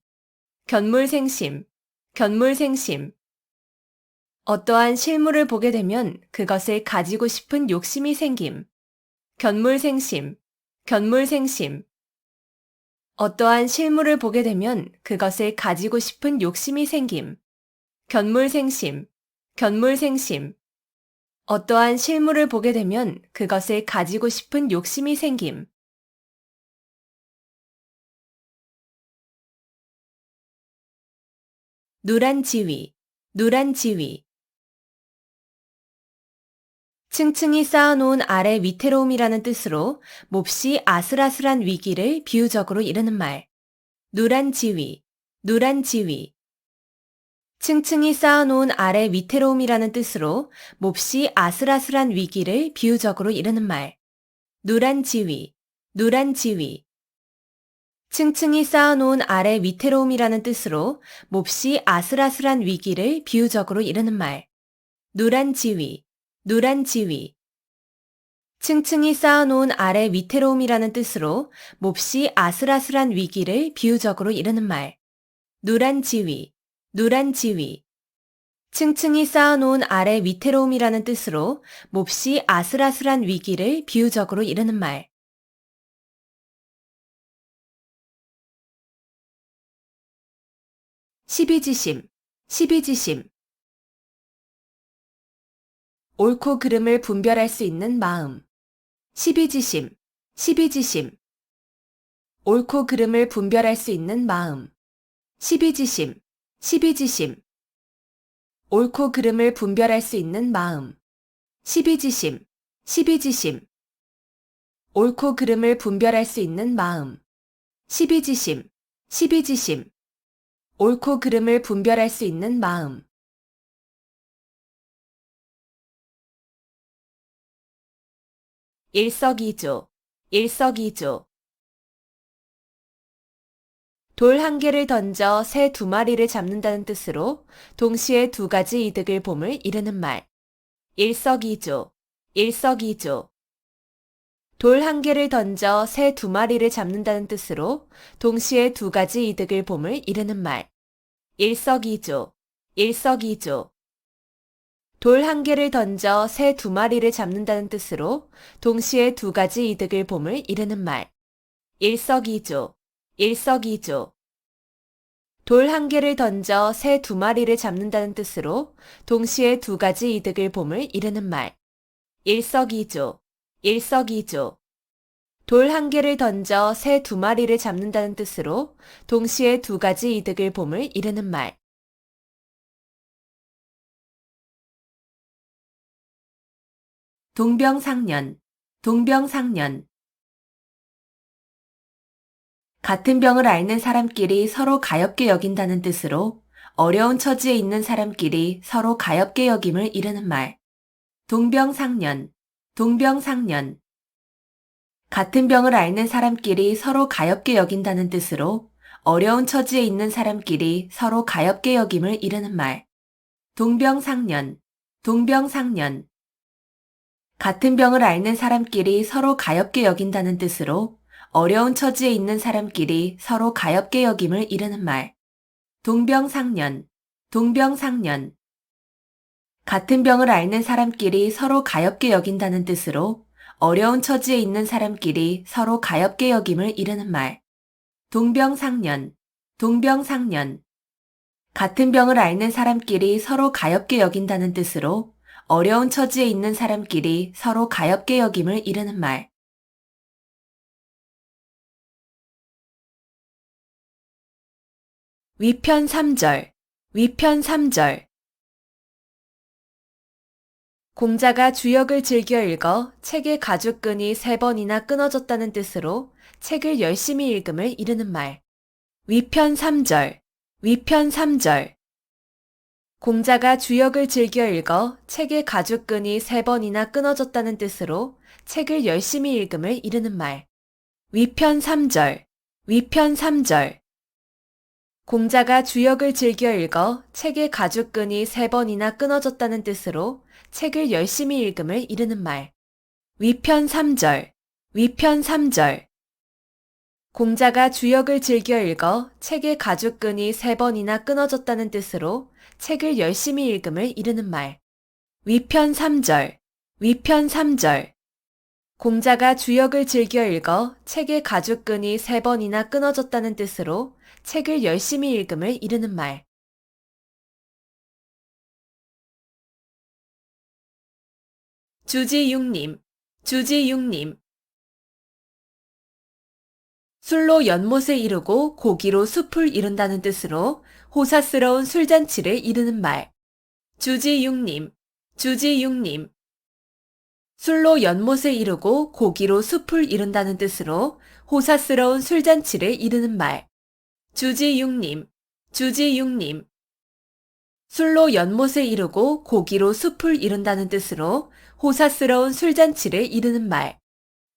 견물생심, 견물생심. 어떠한 실물을 보게 되면 그것을 가지고 싶은 욕심이 생김. 견물생심, 견물생심. 어떠한 실물을 보게 되면 그것을 가지고 싶은 욕심이 생김. 견물생심, 견물생심. 어떠한 실물을 보게 되면 그것을 가지고 싶은 욕심이 생김. 누란 지위, 누란 지위. 층층이 쌓아놓은 아래 위태로움이라는 뜻으로 몹시 아슬아슬한 위기를 비유적으로 이르는 말. 누란 지위, 누란 지위. 층층이 쌓아놓은 아래 위태로움이라는 뜻으로 몹시 아슬아슬한 위기를 비유적으로 이르는 말. 누란 지위, 누란 지위. 층층이 쌓아놓은 아래 위태로움이라는 뜻으로 몹시 아슬아슬한 위기를 비유적으로 이르는 말. 누란 지위, 누란 지위. 층층이 쌓아놓은 아래 위태로움이라는 뜻으로 몹시 아슬아슬한 위기를 비유적으로 이르는 말. 누란 지위, 누란 지위. 층층이 쌓아놓은 아래 위태로움이라는 뜻으로 몹시 아슬아슬한 위기를 비유적으로 이르는 말. 시비지심, 시비지심. 옳고 그름을 분별할 수 있는 마음. 시비지심, 시비지심. 옳고 그름을 분별할 수 있는 마음. 시비지심, 시비지심. 옳고 그름을 분별할 수 있는 마음. 시비지심, 시비지심. 옳고 그름을 분별할 수 있는 마음. 시비지심, 시비지심. 옳고 그름을 분별할 수 있는 마음. 일석이조, 일석이조. 돌 한 개를 던져 새 두 마리를 잡는다는 뜻으로 동시에 두 가지 이득을 봄을 이르는 말. 일석이조, 일석이조. 돌 한 개를 던져 새 두 마리를 잡는다는 뜻으로 동시에 두 가지 이득을 봄을 이르는 말. 일석이조, 일석이조. 돌 한 개를 던져 새 두 마리를 잡는다는 뜻으로 동시에 두 가지 이득을 봄을 이르는 말. 일석이조, 일석이조. 돌 한 개를 던져 새 두 마리를 잡는다는 뜻으로 동시에 두 가지 이득을 봄을 이르는 말. 일석이조, 일석이조. 돌 한 개를 던져 새 두 마리를 잡는다는 뜻으로 동시에 두 가지 이득을 봄을 이르는 말. 동병상련, 동병상련. 같은 병을 앓는 사람끼리 서로 가엾게 여긴다는 뜻으로 어려운 처지에 있는 사람끼리 서로 가엾게 여김을 이르는 말. 동병상련, 동병상련. 같은 병을 앓는 사람끼리 서로 가엾게 여긴다는 뜻으로 어려운 처지에 있는 사람끼리 서로 가엾게 여김을 이르는 말. 동병상련, 동병상련. 같은 병을 앓는 사람끼리 서로 가엾게 여긴다는 뜻으로 어려운 처지에 있는 사람끼리 서로 가엾게 여김을 이르는 말. 동병상련, 동병상련. 같은 병을 앓는 사람끼리 서로 가엾게 여긴다는 뜻으로 어려운 처지에 있는 사람끼리 서로 가엾게 여김을 이르는 말. 동병상련, 동병상련. 같은 병을 앓는 사람끼리 서로 가엾게 여긴다는 뜻으로 어려운 처지에 있는 사람끼리 서로 가엾게 여김을 이르는 말. 위편 3절, 위편 3절. 공자가 주역을 즐겨 읽어 책의 가죽끈이 3번이나 끊어졌다는 뜻으로 책을 열심히 읽음을 이르는 말. 위편 3절, 위편 3절. 공자가 주역을 즐겨 읽어 책의 가죽끈이 3번이나 끊어졌다는 뜻으로 책을 열심히 읽음을 이르는 말. 위편 3절, 위편 3절. 공자가 주역을 즐겨 읽어 책의 가죽끈이 3번이나 끊어졌다는 뜻으로 책을 열심히 읽음을 이르는 말. 위편 3절, 위편 3절. 공자가 주역을 즐겨 읽어 책의 가죽끈이 3번이나 끊어졌다는 뜻으로 책을 열심히 읽음을 이르는 말. 위편 3절, 위편 3절. 공자가 주역을 즐겨 읽어 책의 가죽끈이 3번이나 끊어졌다는 뜻으로 책을 열심히 읽음을 이르는 말. 주지육림, 주지육림. 술로 연못을 이루고 고기로 숲을 이룬다는 뜻으로 호사스러운 술잔치를 이르는 말. 주지육림, 주지육림. 술로 연못을 이루고 고기로 숲을 이룬다는 뜻으로 호사스러운 술잔치를 이르는 말. 주지육림, 주지육림. 술로 연못을 이루고 고기로 숲을 이룬다는 뜻으로 호사스러운 술잔치를 이르는 말.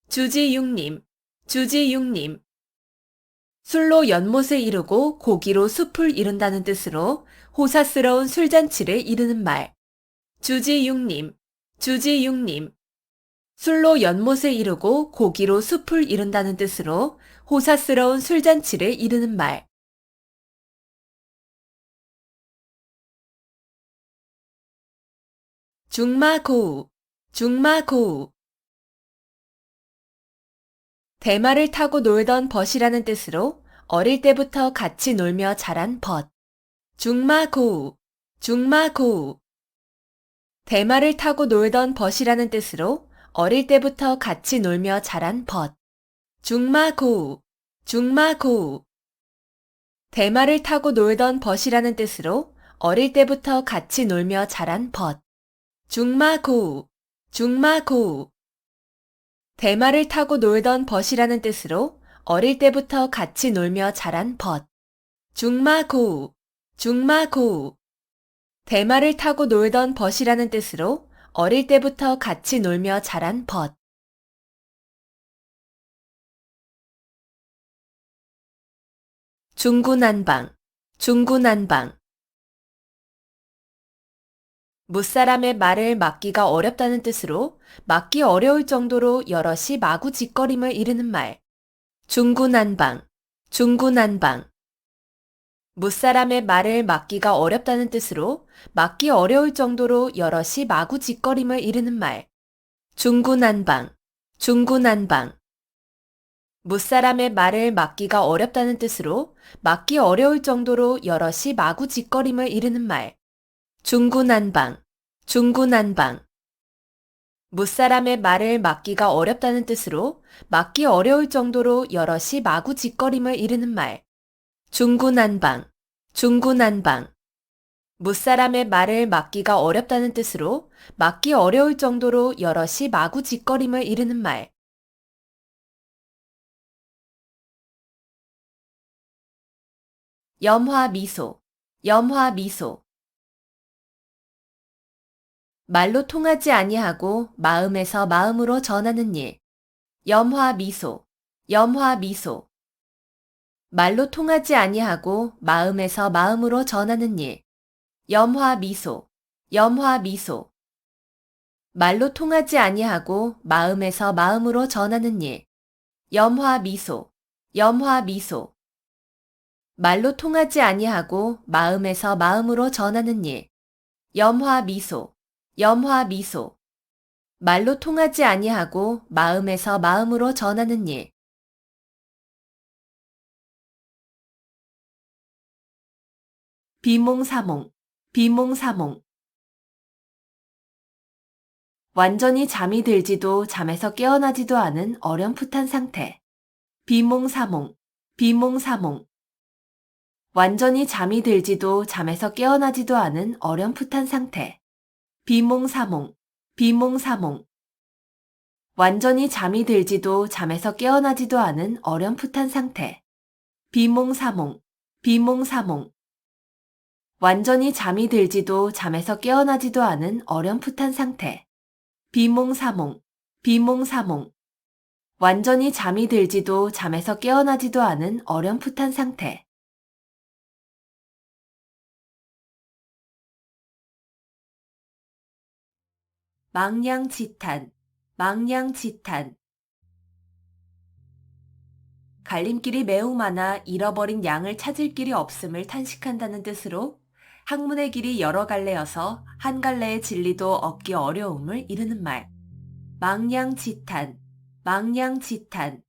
주지육림, 주지육림. 술로 연못을 이루고 고기로 숲을 이룬다는 뜻으로 호사스러운 술잔치를 이르는 말. 주지육림, 주지육림. 술로 연못을 이루고 고기로 숲을 이룬다는 뜻으로 호사스러운 술잔치를 이르는 말. 중마고우, 중마고우. 대마를 타고 놀던 벗이라는 뜻으로 어릴 때부터 같이 놀며 자란 벗. 중마고우, 중마고우. 대마를 타고 놀던 벗이라는 뜻으로 어릴 때부터 같이 놀며 자란 벗. 중마고우, 중마고우. 대마를 타고 놀던 벗이라는 뜻으로 어릴 때부터 같이 놀며 자란 벗. 중마고우, 중마고우. 대마를 타고 놀던 벗이라는 뜻으로 어릴 때부터 같이 놀며 자란 벗. 중마고우, 중마고우. 대마를 타고 놀던 벗이라는 뜻으로 어릴 때부터 같이 놀며 자란 벗. 중구난방, 중구난방. 무사람의 말을 막기가 어렵다는 뜻으로 막기 어려울 정도로 여럿이 마구짓거림을 이르는 말. 중구난방, 중구난방. 무사람의 말을 막기가 어렵다는 뜻으로 막기 어려울 정도로 여럿이 마구짓거림을 이르는 말. 중구난방, 중구난방. 무사람의 말을 막기가 어렵다는 뜻으로 막기 어려울 정도로 여럿이 마구짓거림을 이르는 말. 중구난방, 중구난방. 무사람의 말을 막기가 어렵다는 뜻으로 막기 어려울 정도로 여럿이 마구짓거림을 이르는 말. 중구난방, 중구난방. 무사람의 말을 막기가 어렵다는 뜻으로 막기 어려울 정도로 여럿이 마구짓거림을 이르는 말. 염화미소, 염화미소. 말로 통하지 아니하고 마음에서 마음으로 전하는 일. 염화미소, 염화미소. 말로 통하지 아니하고 마음에서 마음으로 전하는 일. 염화미소, 염화미소. 말로 통하지 아니하고 마음에서 마음으로 전하는 일. 염화미소, 염화미소. 말로 통하지 아니하고 마음에서 마음으로 전하는 일. 염화미소, 염화미소. 말로 통하지 아니하고 마음에서 마음으로 전하는 일. 비몽사몽, 비몽사몽. 완전히 잠이 들지도 잠에서 깨어나지도 않은 어렴풋한 상태. 비몽사몽, 비몽사몽. 완전히 잠이 들지도 잠에서 깨어나지도 않은 어렴풋한 상태. 비몽사몽, 비몽사몽. 완전히 잠이 들지도 잠에서 깨어나지도 않은 어렴풋한 상태. 비몽사몽, 비몽사몽. 완전히 잠이 들지도 잠에서 깨어나지도 않은 어렴풋한 상태. 비몽사몽, 비몽사몽. 완전히 잠이 들지도 잠에서 깨어나지도 않은 어렴풋한 상태. 망냥지탄, 망냥지탄. 갈림길이 매우 많아 잃어버린 양을 찾을 길이 없음을 탄식한다는 뜻으로 학문의 길이 여러 갈래여서 한 갈래의 진리도 얻기 어려움을 이르는 말. 망냥지탄, 망냥지탄.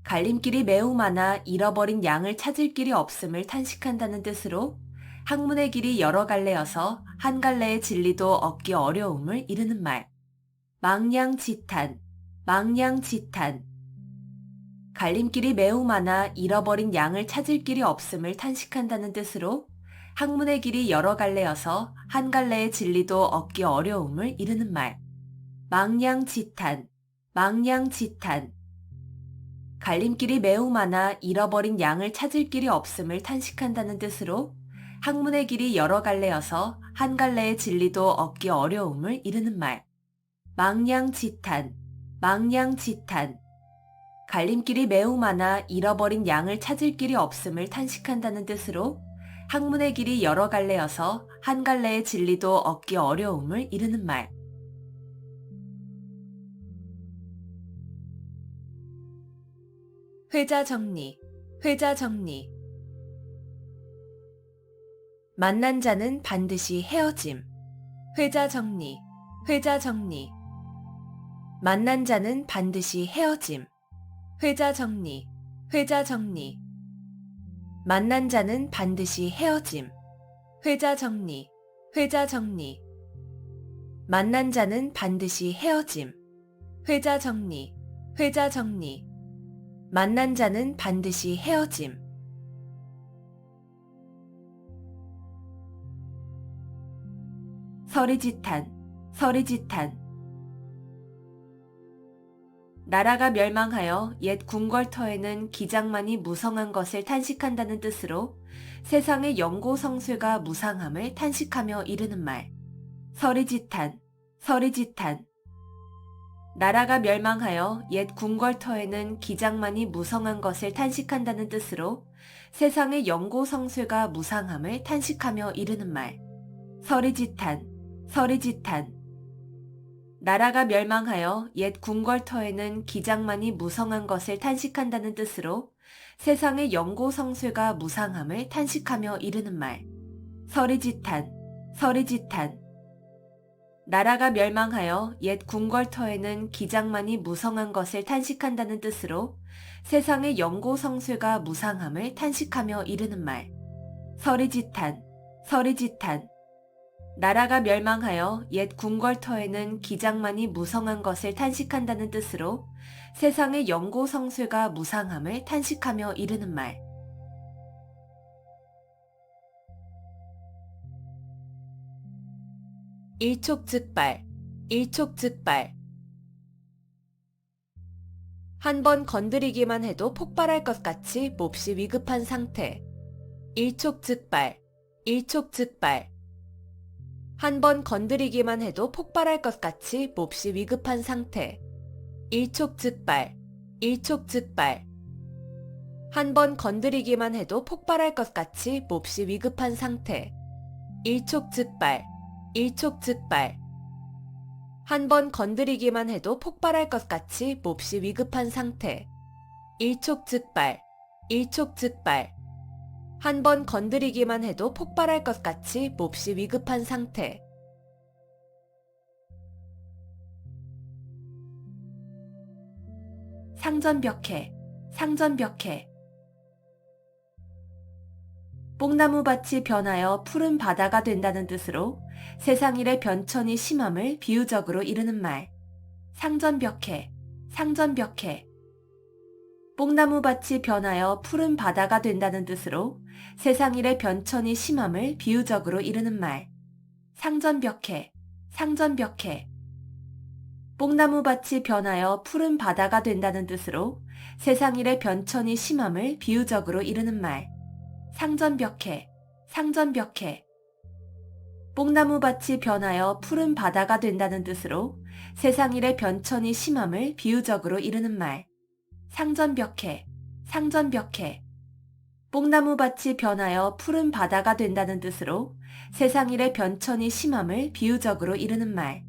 갈림길이 매우 많아 잃어버린 양을 찾을 길이 없음을 탄식한다는 뜻으로 학문의 길이 여러 갈래여서 한 갈래의 진리도 얻기 어려움을 이르는 말. 망냥지탄, 망냥지탄. 갈림길이 매우 많아 잃어버린 양을 찾을 길이 없음을 탄식한다는 뜻으로 학문의 길이 여러 갈래여서 한 갈래의 진리도 얻기 어려움을 이르는 말. 망냥지탄, 망냥지탄. 갈림길이 매우 많아 잃어버린 양을 찾을 길이 없음을 탄식한다는 뜻으로 학문의 길이 여러 갈래여서 한 갈래의 진리도 얻기 어려움을 이르는 말. 망냥지탄, 망냥지탄. 갈림길이 매우 많아 잃어버린 양을 찾을 길이 없음을 탄식한다는 뜻으로 학문의 길이 여러 갈래여서 한 갈래의 진리도 얻기 어려움을 이르는 말. 회자 정리, 회자 정리. 만난 자는 반드시 헤어짐. 회자 정리, 회자 정리. 만난 자는 반드시 헤어짐. 회자 정리, 회자 정리. 만난 자는 반드시 헤어짐. 회자 정리, 회자 정리. 만난 자는 반드시 헤어짐. 회자 정리, 회자 정리. 만난 자는 반드시 헤어짐. 서리지탄, 서리지탄. 나라가 멸망하여 옛 궁궐터에는 기장만이 무성한 것을 탄식한다는 뜻으로 세상의 영고성쇠가 무상함을 탄식하며 이르는 말. 서리지탄, 서리지탄. 나라가 멸망하여 옛 궁궐터에는 기장만이 무성한 것을 탄식한다는 뜻으로 세상의 영고성쇠가 무상함을 탄식하며 이르는 말. 서리지탄, 서리지탄. 나라가 멸망하여 옛 궁궐터에는 기장만이 무성한 것을 탄식한다는 뜻으로 세상의 영고성쇠가 무상함을 탄식하며 이르는 말. 서리지탄, 서리지탄. 나라가 멸망하여 옛 궁궐터에는 기장만이 무성한 것을 탄식한다는 뜻으로 세상의 영고성쇠가 무상함을 탄식하며 이르는 말. 서리지탄, 서리지탄. 나라가 멸망하여 옛 궁궐터에는 기장만이 무성한 것을 탄식한다는 뜻으로 세상의 영고성쇠가 무상함을 탄식하며 이르는 말. 일촉즉발, 일촉즉발. 한 번 건드리기만 해도 폭발할 것 같이 몹시 위급한 상태. 일촉즉발, 일촉즉발. 한 번 건드리기만 해도 폭발할 것 같이 몹시 위급한 상태. 일촉즉발, 일촉즉발. 한 번 건드리기만 해도 폭발할 것 같이 몹시 위급한 상태. 일촉즉발, 일촉즉발. 한 번 건드리기만 해도 폭발할 것 같이 몹시 위급한 상태. 일촉즉발, 일촉즉발. 한 번 건드리기만 해도 폭발할 것 같이 몹시 위급한 상태. 상전벽해, 상전벽해. 뽕나무밭이 변하여 푸른 바다가 된다는 뜻으로 세상일의 변천이 심함을 비유적으로 이르는 말. 상전벽해, 상전벽해. 뽕나무밭이 변하여 푸른 바다가 된다는 뜻으로 세상일의 변천이 심함을 비유적으로 이르는 말. 상전벽해, 상전벽해. 뽕나무밭이 변하여 푸른 바다가 된다는 뜻으로 세상일의 변천이 심함을 비유적으로 이르는 말. 상전벽해, 상전벽해. 뽕나무밭이 변하여 푸른 바다가 된다는 뜻으로 세상일의 변천이 심함을 비유적으로 이르는 말. 상전벽해, 상전벽해. 뽕나무밭이 변하여 푸른 바다가 된다는 뜻으로 세상일의 변천이 심함을 비유적으로 이르는 말.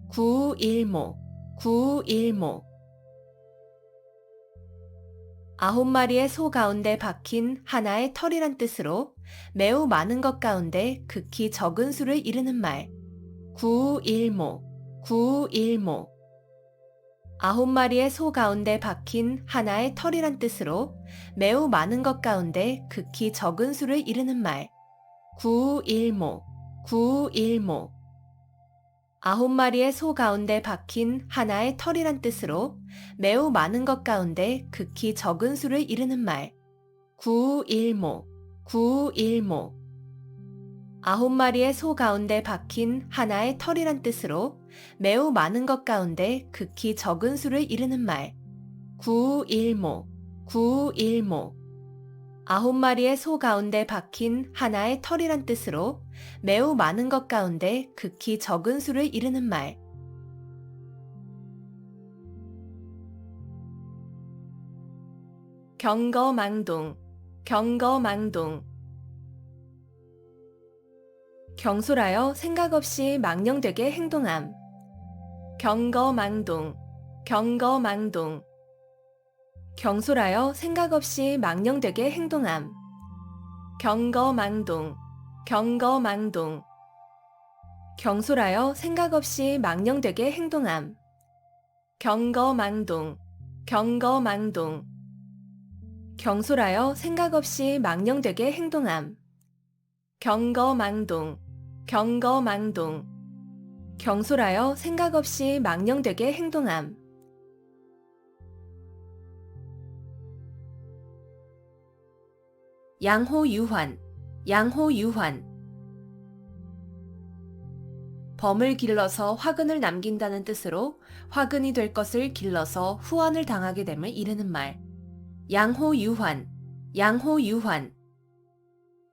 구일모, 구일모. 9마리의 소 가운데 박힌 하나의 털이란 뜻으로 매우 많은 것 가운데 극히 적은 수를 이르는 말. 구일모, 구일모. 9마리의 소 가운데 박힌 하나의 털이란 뜻으로 매우 많은 것 가운데 극히 적은 수를 이르는 말. 구일모, 구일모. 9마리의 소 가운데 박힌 하나의 털이란 뜻으로 매우 많은 것 가운데 극히 적은 수를 이르는 말. 구일모, 구일모. 9마리의 소 가운데 박힌 하나의 털이란 뜻으로 매우 많은 것 가운데 극히 적은 수를 이르는 말. 구일모, 구일모. 9마리의 소 가운데 박힌 하나의 털이란 뜻으로 매우 많은 것 가운데 극히 적은 수를 이르는 말. 경거망동, 경거망동. 경솔하여 생각 없이 망령되게 행동함. 경거망동, 경거망동. 경솔하여 생각 없이 망령되게 행동함. 경거망동, 경거망동. 경솔하여 생각 없이 망령되게 행동함. 경거망동, 경거망동. 경솔하여 생각 없이 망령되게 행동함. 경거망동, 경거망동. 경솔하여 생각 없이 망령되게 행동함. 양호유환, 양호유환. 범을 길러서 화근을 남긴다는 뜻으로 화근이 될 것을 길러서 후환을 당하게 됨을 이르는 말. 양호유환, 양호유환.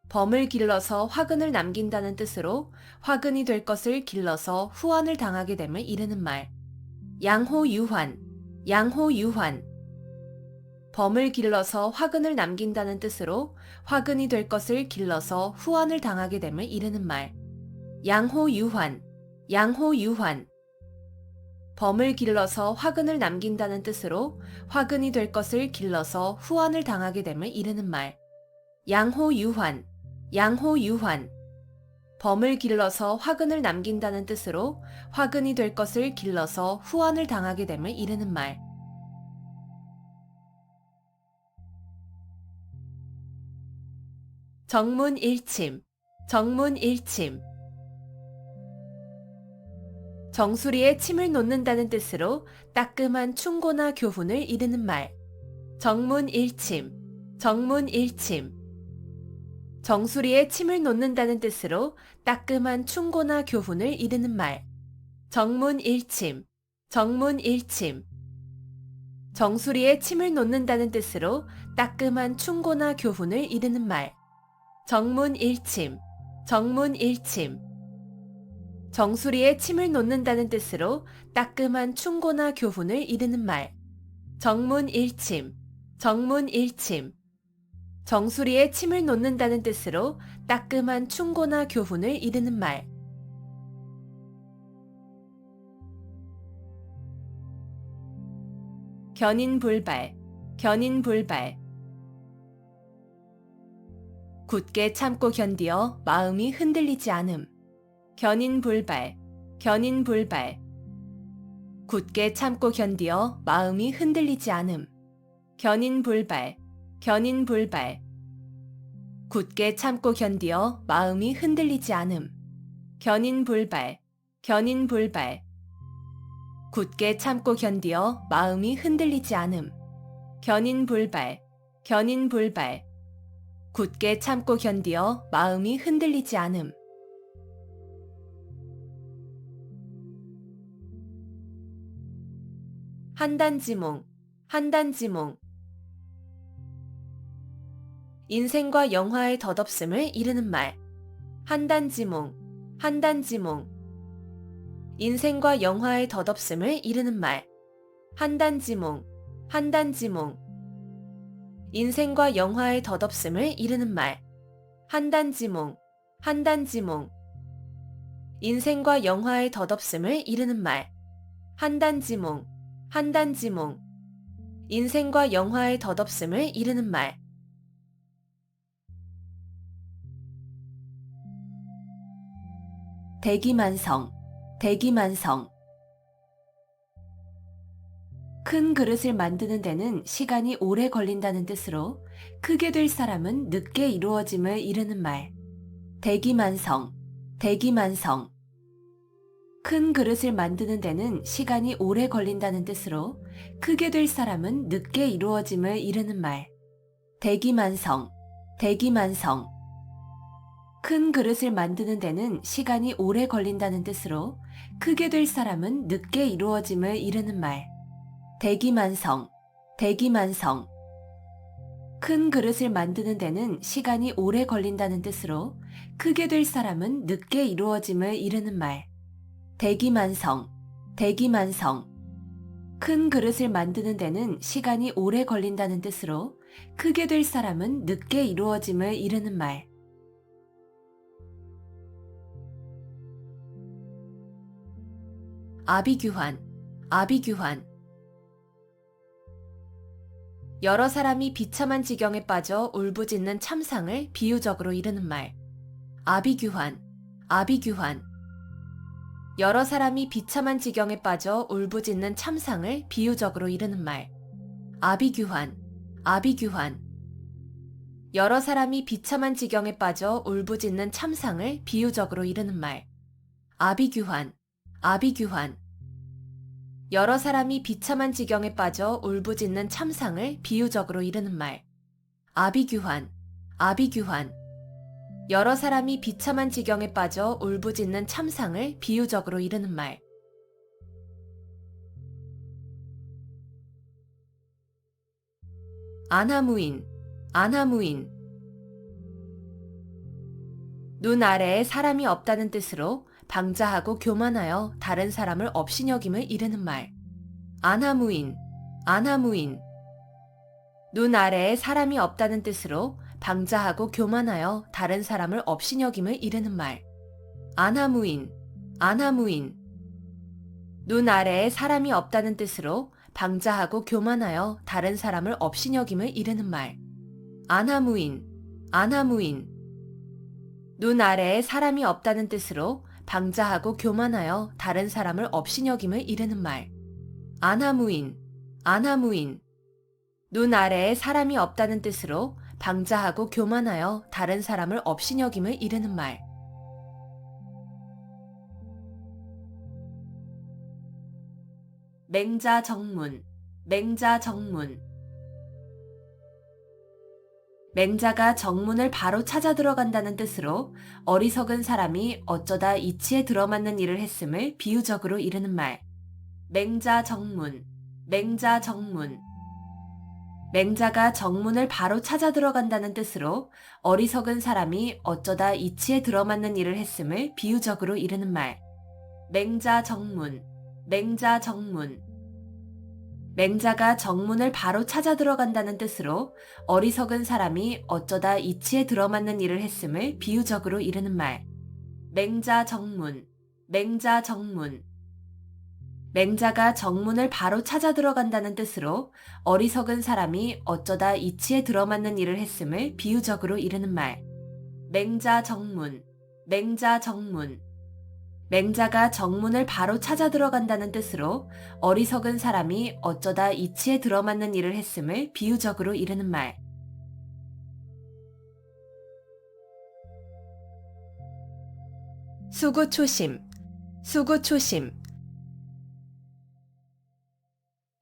범을 길러서 화근을 남긴다는 뜻으로 화근이 될 것을 길러서 후환을 당하게 됨을 이르는 말. 양호유환, 양호유환. 범을 길러서 화근을 남긴다는 뜻으로 화근이 될 것을 길러서 후환을 당하게 됨을 이르는 말. 양호유환, 양호유환. 범을 길러서 화근을 남긴다는 뜻으로 화근이 될 것을 길러서 후환을 당하게 됨을 이르는 말. 양호유환, 양호유환. 범을 길러서 화근을 남긴다는 뜻으로 화근이 될 것을 길러서 후환을 당하게 됨을 이르는 말. 정문일침, 정문일침. 정수리에 침을 놓는다는 뜻으로 따끔한 충고나 교훈을 이르는 말. 정문일침, 정문일침. 정수리에 침을 놓는다는 뜻으로 따끔한 충고나 교훈을 이르는 말. 정문일침, 정문일침. 정수리에 침을 놓는다는 뜻으로 따끔한 충고나 교훈을 이르는 말. 정문일침, 정문일침. 정수리에 침을 놓는다는 뜻으로 따끔한 충고나 교훈을 이르는 말. 정문일침, 정문일침. 정수리에 침을 놓는다는 뜻으로 따끔한 충고나 교훈을 이르는 말. 견인불발, 견인불발. 굳게 참고 견디어 마음이 흔들리지 않음. 견인불발, 견인불발. 굳게 참고 견디어 마음이 흔들리지 않음. 견인불발, 견인불발. 굳게 참고 견디어 마음이 흔들리지 않음. 견인불발, 견인불발. 굳게 참고 견디어 마음이 흔들리지 않음. 견인불발, 견인불발. 굳게 참고 견디어 마음이 흔들리지 않음. 한단지몽, 한단지몽. 인생과 영화의 덧없음을 이르는 말. 한단지몽, 한단지몽. 인생과 영화의 덧없음을 이르는 말. 한단지몽, 한단지몽. 인생과 영화의 덧없음을 이르는 말. 한단지몽, 한단지몽. 인생과 영화의 덧없음을 이르는 말. 한단지몽, 한단지몽. 인생과 영화의 덧없음을 이르는 말. 대기만성, 대기만성. 큰 그릇을 만드는 데는 시간이 오래 걸린다는 뜻으로 크게 될 사람은 늦게 이루어짐을 이르는 말. 대기만성, 대기만성. 큰 그릇을 만드는 데는 시간이 오래 걸린다는 뜻으로 크게 될 사람은 늦게 이루어짐을 이르는 말. 대기만성, 대기만성. 큰 그릇을 만드는 데는 시간이 오래 걸린다는 뜻으로 크게 될 사람은 늦게 이루어짐을 이르는 말. 대기만성, 대기만성. 큰 그릇을 만드는 데는 시간이 오래 걸린다는 뜻으로 크게 될 사람은 늦게 이루어짐을 이르는 말. 대기만성, 대기만성. 큰 그릇을 만드는 데는 시간이 오래 걸린다는 뜻으로 크게 될 사람은 늦게 이루어짐을 이르는 말. 아비규환, 아비규환. 여러 사람이 비참한 지경에 빠져 울부짖는 참상을 비유적으로 이르는 말. 아비규환, 아비규환. 여러 사람이 비참한 지경에 빠져 울부짖는 참상을 비유적으로 이르는 말. 아비규환, 아비규환. 여러 사람이 비참한 지경에 빠져 울부짖는 참상을 비유적으로 이르는 말. 아비규환, 아비규환. 여러 사람이 비참한 지경에 빠져 울부짖는 참상을 비유적으로 이르는 말. 아비규환, 아비규환. 여러 사람이 비참한 지경에 빠져 울부짖는 참상을 비유적으로 이르는 말. 안하무인, 안하무인. 눈 아래에 사람이 없다는 뜻으로 방자하고 교만하여 다른 사람을 업신여김을 이르는 말. 안하무인, 안하무인. 눈 아래에 사람이 없다는 뜻으로 방자하고 교만하여 다른 사람을 업신여김을 이르는 말. 안하무인, 안하무인. 눈 아래에 사람이 없다는 뜻으로 방자하고 교만하여 다른 사람을 업신여김을 이르는 말. 안하무인, 안하무인. 눈 아래에 사람이 없다는 뜻으로 방자하고 교만하여 다른 사람을 업신여김을 이르는 말. 안하무인, 안하무인. 눈 아래에 사람이 없다는 뜻으로 방자하고 교만하여 다른 사람을 업신여김을 이르는 말. 맹자정문, 맹자정문. 맹자가 정문을 바로 찾아 들어간다는 뜻으로 어리석은 사람이 어쩌다 이치에 들어맞는 일을 했음을 비유적으로 이르는 말. 맹자정문, 맹자정문. 맹자가 정문을 바로 찾아 들어간다는 뜻으로 어리석은 사람이 어쩌다 이치에 들어맞는 일을 했음을 비유적으로 이르는 말. 맹자정문, 맹자정문. 맹자가 정문을 바로 찾아 들어간다는 뜻으로 어리석은 사람이 어쩌다 이치에 들어맞는 일을 했음을 비유적으로 이르는 말. 맹자정문, 맹자정문. 맹자가 정문을 바로 찾아 들어간다는 뜻으로 어리석은 사람이 어쩌다 이치에 들어맞는 일을 했음을 비유적으로 이르는 말. 맹자정문, 맹자정문. 맹자가 정문을 바로 찾아 들어간다는 뜻으로 어리석은 사람이 어쩌다 이치에 들어맞는 일을 했음을 비유적으로 이르는 말. 수구초심, 수구초심.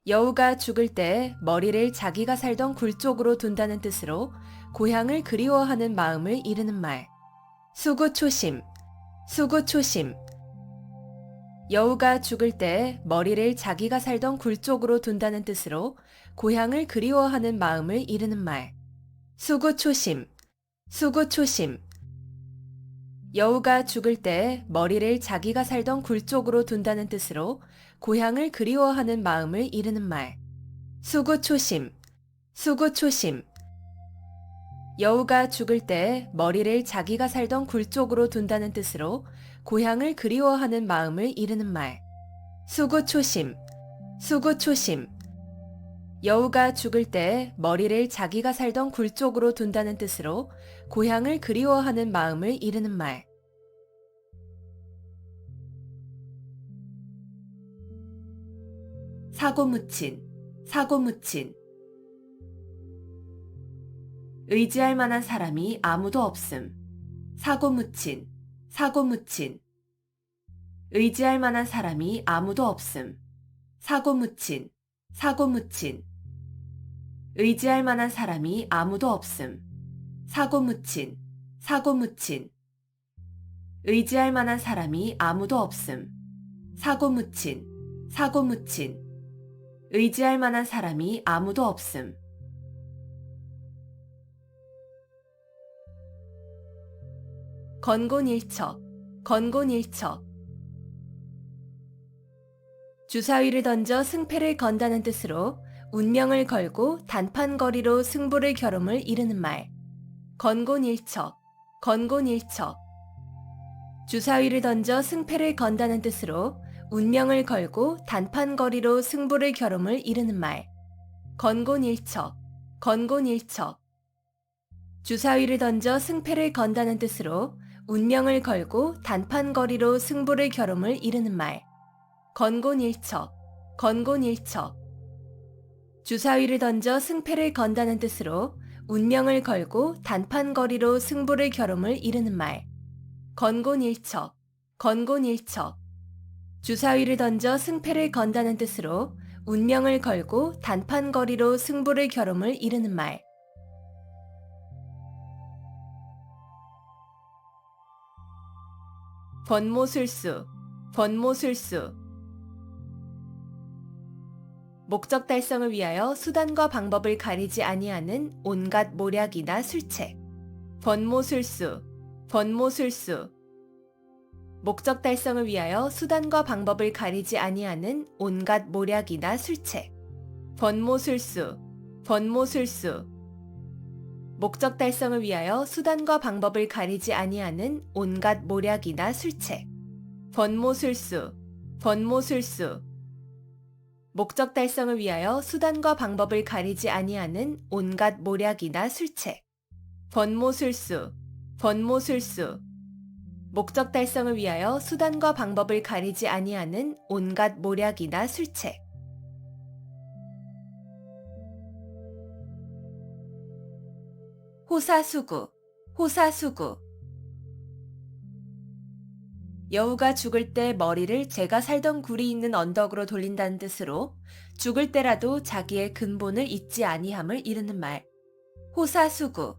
여우가 죽을 때 머리를 자기가 살던 굴 쪽으로 둔다는 뜻으로 고향을 그리워하는 마음을 이르는 말. 수구초심, 수구초심. 여우가 죽을 때 머리를 자기가 살던 굴 쪽으로 둔다는 뜻으로 고향을 그리워하는 마음을 이르는 말. 수구초심, 수구초심. 여우가 죽을 때 머리를 자기가 살던 굴 쪽으로 둔다는 뜻으로 고향을 그리워하는 마음을 이르는 말. 수구초심, 수구초심. 여우가 죽을 때 머리를 자기가 살던 굴 쪽으로 둔다는 뜻으로 고향을 그리워하는 마음을 이르는 말. 수구초심, 수구초심. 여우가 죽을 때 머리를 자기가 살던 굴 쪽으로 둔다는 뜻으로 고향을 그리워하는 마음을 이르는 말. 사고묻힌, 사고묻힌. 의지할 만한 사람이 아무도 없음. 사고묻힌, 사고묻힌. 의지할 만한 사람이 아무도 없음. 사고묻힌, 사고묻힌. 의지할 만한 사람이 아무도 없음. 사고묻힌, 사고묻힌. 의지할 만한 사람이 아무도 없음. 사고묻힌, 사고묻힌. 의지할 만한 사람이 아무도 없음. 건곤일척, 건곤일척. 주사위를 던져 승패를 건다는 뜻으로 운명을 걸고 단판거리로 승부를 겨룸을 이르는 말. 건곤일척, 건곤일척. 주사위를 던져 승패를 건다는 뜻으로 운명을 걸고 단판거리로 승부를 겨룸을 이르는 말. 건곤일척, 건곤일척. 주사위를 던져 승패를 건다는 뜻으로 운명을 걸고 단판거리로 승부를 겨룸을 이르는 말. 건곤일척, 건곤일척. 주사위를 던져 승패를 건다는 뜻으로 운명을 걸고 단판거리로 승부를 겨룸을 이르는 말. 건곤일척, 건곤일척. 주사위를 던져 승패를 건다는 뜻으로 운명을 걸고 단판거리로 승부를 겨룸을 이르는 말. 번모술수, 번모술수. 목적 달성을 위하여 수단과 방법을 가리지 아니하는 온갖 모략이나 술책. 번모술수, 번모술수. 목적 달성을 위하여 수단과 방법을 가리지 아니하는 온갖 모략이나 술책. 번모술수, 번모술수. 목적 달성을 위하여 수단과 방법을 가리지 아니하는 온갖 모략이나 술책. 번모술수, 번모술수. 목적 달성을 위하여 수단과 방법을 가리지 아니하는 온갖 모략이나 술책. 번모술수. 번모술수. 목적 달성을 위하여 수단과 방법을 가리지 아니하는 온갖 모략이나 술책. 호사수구. 호사수구. 여우가 죽을 때 머리를 제가 살던 굴이 있는 언덕으로 돌린다는 뜻으로 죽을 때라도 자기의 근본을 잊지 아니함을 이르는 말. 호사수구.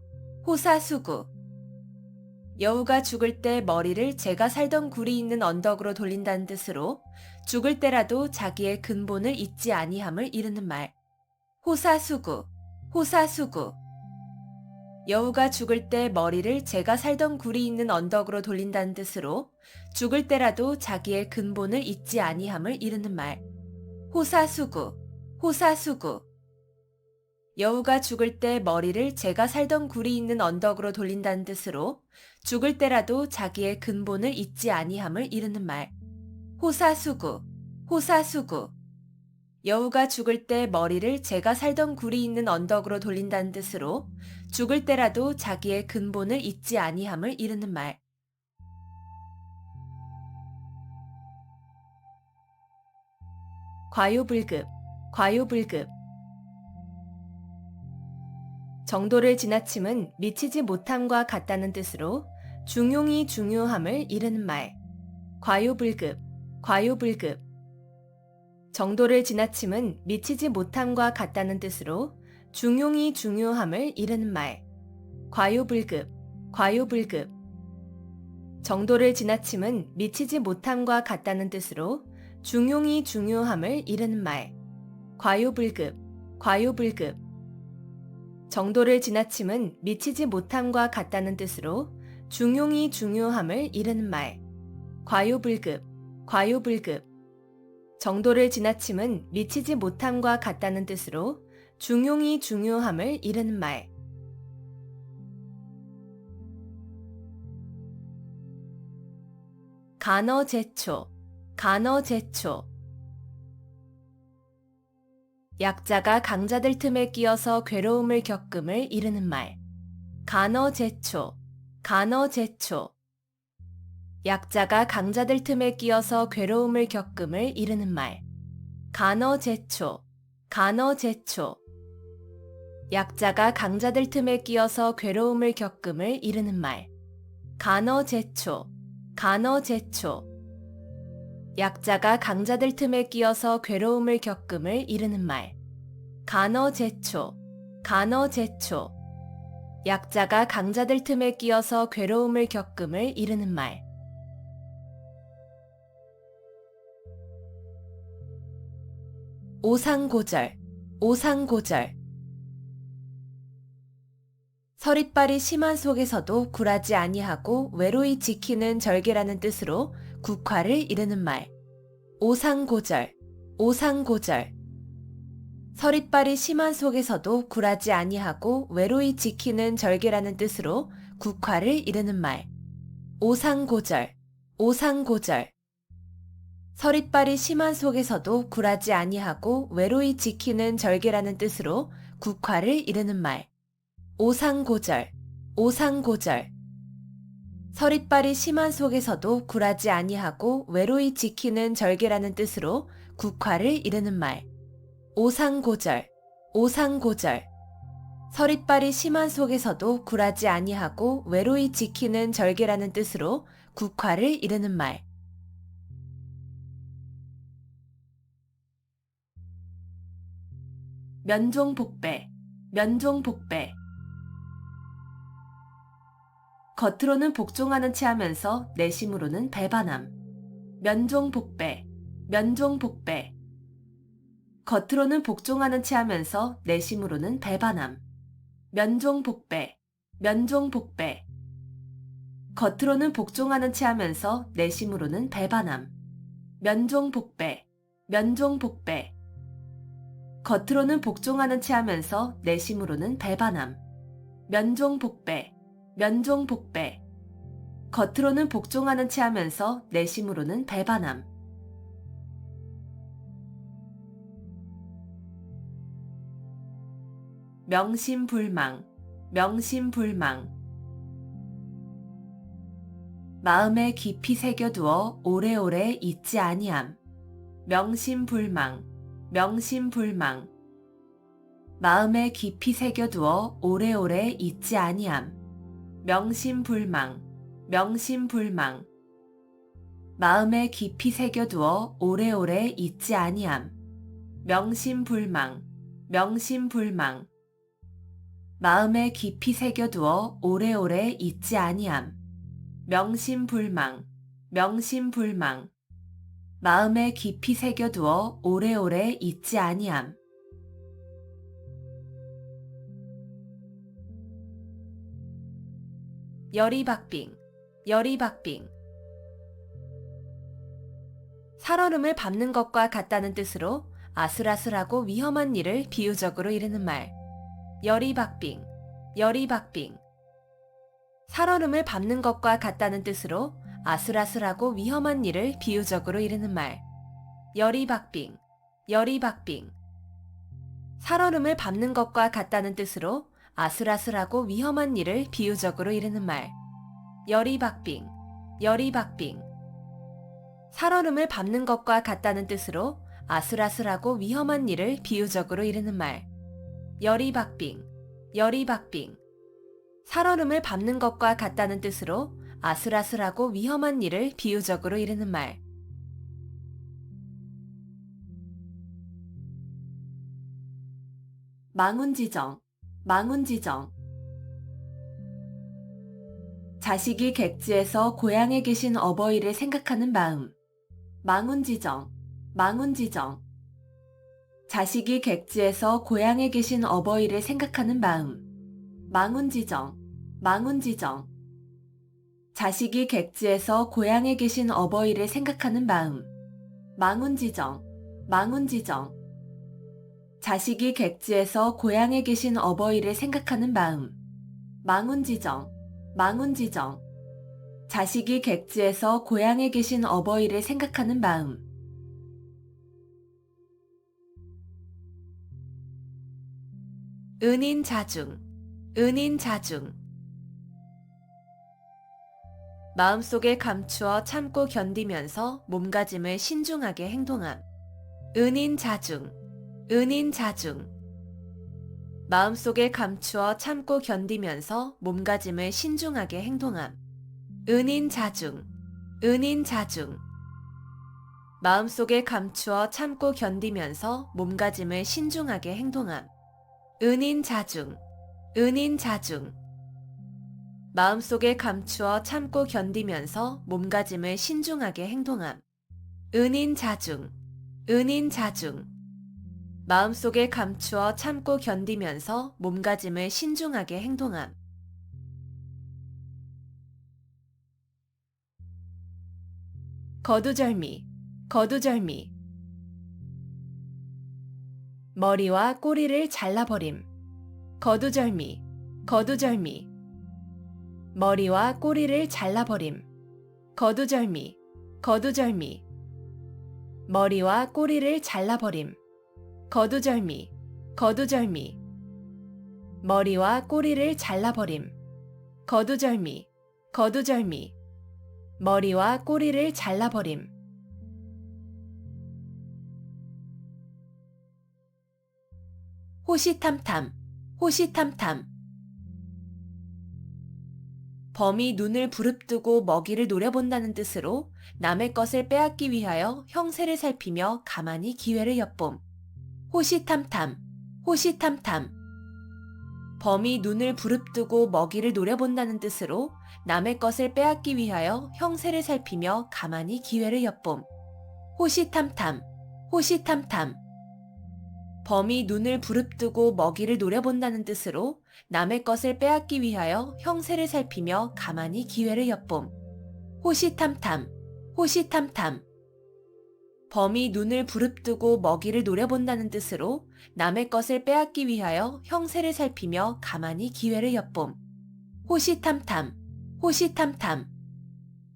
호사수구. 여우가 죽을 때 머리를 제가 살던 굴이 있는 언덕으로 돌린다는 뜻으로 죽을 때라도 자기의 근본을 잊지 아니함을 이르는 말. 호사수구. 호사수구. 여우가 죽을 때 머리를 제가 살던 굴이 있는 언덕으로 돌린다는 뜻으로 죽을 때라도 자기의 근본을 잊지 아니함을 이르는 말. 호사수구. 호사수구. 여우가 죽을 때 머리를 제가 살던 굴이 있는 언덕으로 돌린다는 뜻으로 죽을 때라도 자기의 근본을 잊지 아니함을 이르는 말. 호사수구. 호사수구. 여우가 죽을 때 머리를 제가 살던 굴이 있는 언덕으로 돌린다는 뜻으로 죽을 때라도 자기의 근본을 잊지 아니함을 이르는 말. 과요불급. 과요불급. 정도를 지나침은 미치지 못함과 같다는 뜻으로 중용이 중요함을 이르는 말. 과요불급. 과요불급. 정도를 지나침은 미치지 못함과 같다는 뜻으로 중용이 중요함을 이르는 말. 과요불급. 과요불급. 정도를 지나침은 미치지 못함과 같다는 뜻으로 중용이 중요함을 이르는 말. 과요불급. 과요불급. 정도를 지나침은 미치지 못함과 같다는 뜻으로 중용이 중요함을 이르는 말. 과요불급. 과요불급. 정도를 지나침은 미치지 못함과 같다는 뜻으로 중용이 중요함을 이르는 말. 간어제초. 간어제초. 약자가 강자들 틈에 끼어서 괴로움을 겪음을 이르는 말. 간어제초. 간어제초. 약자가 강자들 틈에 끼어서 괴로움을 겪음을 이르는 말. 간어제초. 간어제초. 약자가 강자들 틈에 끼어서 괴로움을 겪음을 이르는 말. 간어제초. 간어제초. 약자가 강자들 틈에 끼어서 괴로움을 겪음을 이르는 말. 간어제초. 간어제초. 약자가 강자들 틈에 끼어서 괴로움을 겪음을 이르는 말. 오상고절. 오상고절. 서릿발이 심한 속에서도 굴하지 아니하고 외로이 지키는 절개라는 뜻으로 국화를 이르는 말. 오상고절. 오상고절. 서릿발이 심한 속에서도 굴하지 아니하고 외로이 지키는 절개라는 뜻으로 국화를 이르는 말. 오상고절. 오상고절. 서릿발이 심한 속에서도 굴하지 아니하고 외로이 지키는 절개라는 뜻으로 국화를 이르는 말. 오상고절. 오상고절. 서릿발이 심한 속에서도 굴하지 아니하고 외로이 지키는 절개라는 뜻으로 국화를 이르는 말. 오상고절. 오상고절. 서릿발이 심한 속에서도 굴하지 아니하고 외로이 지키는 절개라는 뜻으로 국화를 이르는 말. 면종복배. 면종복배. 겉으로는 복종하는 체 하면서 내심으로는 배반함. 면종복배. 면종복배. 겉으로는 복종하는 체 하면서 내심으로는 배반함. 면종복배. 면종복배. 겉으로는 복종하는 체 하면서 내심으로는 배반함. 면종복배. 면종복배. 겉으로는 복종하는 체 하면서 내심으로는 배반함. 면종복배. 면종복배. 겉으로는 복종하는 체 하면서 내심으로는 배반함. 명심불망, 명심불망. 마음에 깊이 새겨두어 오래오래 잊지 아니함. 명심불망, 명심불망. 마음에 깊이 새겨두어 오래오래 잊지 아니함. 명심불망, 명심불망. 마음에 깊이 새겨두어 오래오래 잊지 아니함. 명심불망, 명심불망. 마음에 깊이 새겨두어 오래오래 잊지 아니함. 명심불망, 명심불망. 마음에 깊이 새겨두어 오래오래 잊지 아니함. 여리박빙, 여리박빙. 살얼음을 밟는 것과 같다는 뜻으로 아슬아슬하고 위험한 일을 비유적으로 이르는 말. 여리박빙, 여리박빙. 살얼음을 밟는 것과 같다는 뜻으로 아슬아슬하고 위험한 일을 비유적으로 이르는 말. 여리박빙, 여리박빙. 살얼음을 밟는 것과 같다는 뜻으로 아슬아슬하고 위험한 일을 비유적으로 이르는 말. 여리박빙, 여리박빙. 살얼음을 밟는 것과 같다는 뜻으로 아슬아슬하고 위험한 일을 비유적으로 이르는 말. 여리박빙, 여리박빙. 살얼음을 밟는 것과 같다는 뜻으로 아슬아슬하고 위험한 일을 비유적으로 이르는 말. 망운지정, 망운지정. 자식이 객지에서 고향에 계신 어버이를 생각하는 마음. 망운지정, 망운지정. 자식이 객지에서 고향에 계신 어버이를 생각하는 마음. 망운지정, 망운지정. 자식이 객지에서 고향에 계신 어버이를 생각하는 마음. 망운지정, 망운지정. 자식이 객지에서 고향에 계신 어버이를 생각하는 마음. 망운지정, 망운지정. 자식이 객지에서 고향에 계신 어버이를 생각하는 마음. 은인자중, 은인자중. 마음속에 감추어 참고 견디면서 몸가짐을 신중하게 행동함. 은인자중, 은인자중. 마음속에 감추어 참고 견디면서 몸가짐을 신중하게 행동함. 은인자중, 은인자중. 마음속에 감추어 참고 견디면서 몸가짐을 신중하게 행동함. 은인자중, 은인자중. 마음속에 감추어 참고 견디면서 몸가짐을 신중하게 행동함. 은인자중, 은인자중. 마음속에 감추어 참고 견디면서 몸가짐을 신중하게 행동함. 거두절미, 거두절미. 머리와 꼬리를 잘라버림. 거두절미, 거두절미. 머리와 꼬리를 잘라버림. 거두절미, 거두절미. 머리와 꼬리를 잘라버림. 거두절미, 거두절미. 머리와 꼬리를 잘라버림. 거두절미, 거두절미. 머리와 꼬리를 잘라버림. 호시탐탐, 호시탐탐. 범이 눈을 부릅뜨고 먹이를 노려본다는 뜻으로 남의 것을 빼앗기 위하여 형세를 살피며 가만히 기회를 엿봄. 호시탐탐, 호시탐탐. 범이 눈을 부릅뜨고 먹이를 노려본다는 뜻으로 남의 것을 빼앗기 위하여 형세를 살피며 가만히 기회를 엿봄. 호시탐탐, 호시탐탐. 범이 눈을 부릅뜨고 먹이를 노려본다는 뜻으로 남의 것을 빼앗기 위하여 형세를 살피며 가만히 기회를 엿봄. 호시탐탐, 호시탐탐. 범이 눈을 부릅뜨고 먹이를 노려본다는 뜻으로 남의 것을 빼앗기 위하여 형세를 살피며 가만히 기회를 엿봄. 호시탐탐, 호시탐탐.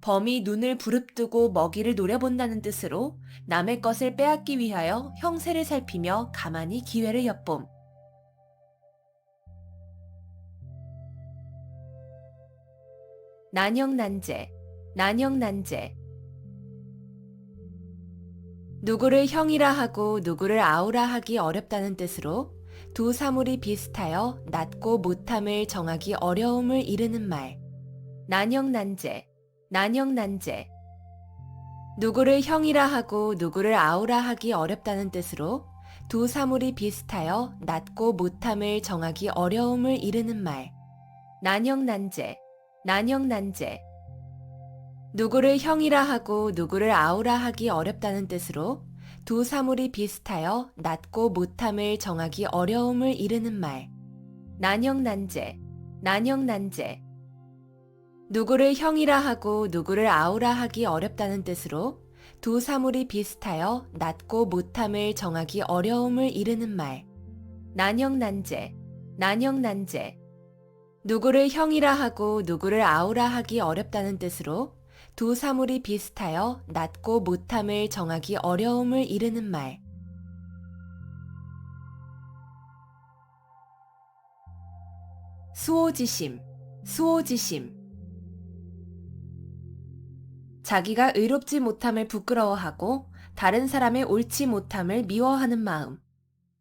범이 눈을 부릅뜨고 먹이를 노려본다는 뜻으로 남의 것을 빼앗기 위하여 형세를 살피며 가만히 기회를 엿봄. 난영난제, 난영난제. 누구를 형이라 하고 누구를 아우라 하기 어렵다는 뜻으로 두 사물이 비슷하여 낮고 못함을 정하기 어려움을 이르는 말. 난영난제, 난영난제. 누구를 형이라 하고 누구를 아우라 하기 어렵다는 뜻으로 두 사물이 비슷하여 낮고 못함을 정하기 어려움을 이르는 말. 난영난제, 난영난제. 누구를 형이라 하고 누구를 아우라 하기 어렵다는 뜻으로 두 사물이 비슷하여 낮고 못함을 정하기 어려움을 이르는 말. 난영난제, 난영난제. 누구를 형이라 하고 누구를 아우라 하기 어렵다는 뜻으로 두 사물이 비슷하여 낮고 못함을 정하기 어려움을 이르는 말. 난영난제, 난영난제. 누구를 형이라 하고 누구를 아우라 하기 어렵다는 뜻으로 두 사물이 비슷하여 낮고 못함을 정하기 어려움을 이르는 말. 수오지심, 수오지심. 자기가 의롭지 못함을 부끄러워하고 다른 사람의 옳지 못함을 미워하는 마음.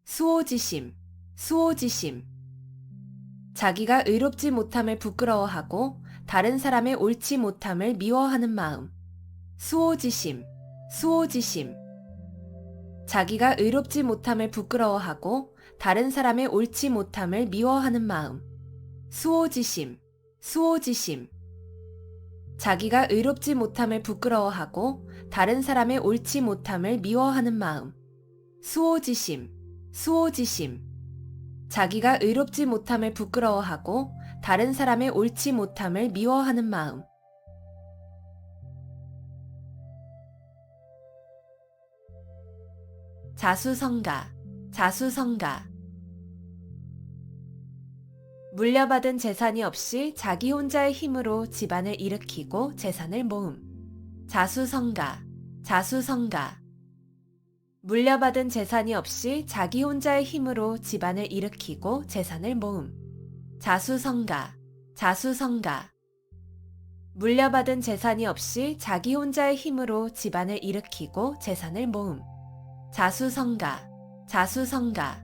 수오지심, 수오지심. 자기가 의롭지 못함을 부끄러워하고 다른 사람의 옳지 못함을 미워하는 마음. 수오지심, 수오지심. 자기가 의롭지 못함을 부끄러워하고 다른 사람의 옳지 못함을 미워하는 마음. 수오지심, 수오지심. 자기가 의롭지 못함을 부끄러워하고 다른 사람의 옳지 못함을 미워하는 마음. 수오지심, 수오지심. 자기가 의롭지 못함을 부끄러워하고 다른 사람의 옳지 못함을 미워하는 마음. 자수성가, 자수성가. 물려받은 재산이 없이 자기 혼자의 힘으로 집안을 일으키고 재산을 모음. 자수성가, 자수성가. 물려받은 재산이 없이 자기 혼자의 힘으로 집안을 일으키고 재산을 모음. 자수성가, 자수성가. 물려받은 재산이 없이 자기 혼자의 힘으로 집안을 일으키고 재산을 모음. 자수성가, 자수성가.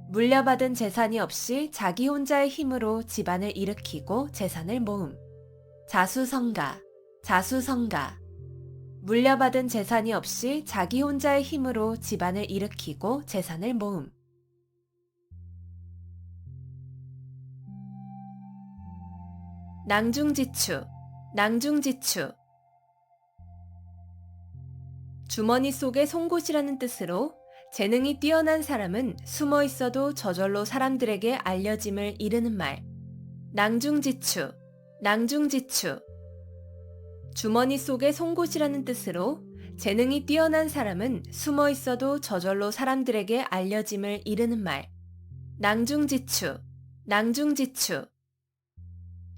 물려받은 재산이 없이 자기 혼자의 힘으로 집안을 일으키고 재산을 모음. 자수성가, 자수성가. 물려받은 재산이 없이 자기 혼자의 힘으로 집안을 일으키고 재산을 모음. 낭중지추, 낭중지추. 주머니 속의 송곳이라는 뜻으로 재능이 뛰어난 사람은 숨어 있어도 저절로 사람들에게 알려짐을 이르는 말. 낭중지추, 낭중지추. 주머니 속의 송곳이라는 뜻으로 재능이 뛰어난 사람은 숨어 있어도 저절로 사람들에게 알려짐을 이르는 말. 낭중지추, 낭중지추.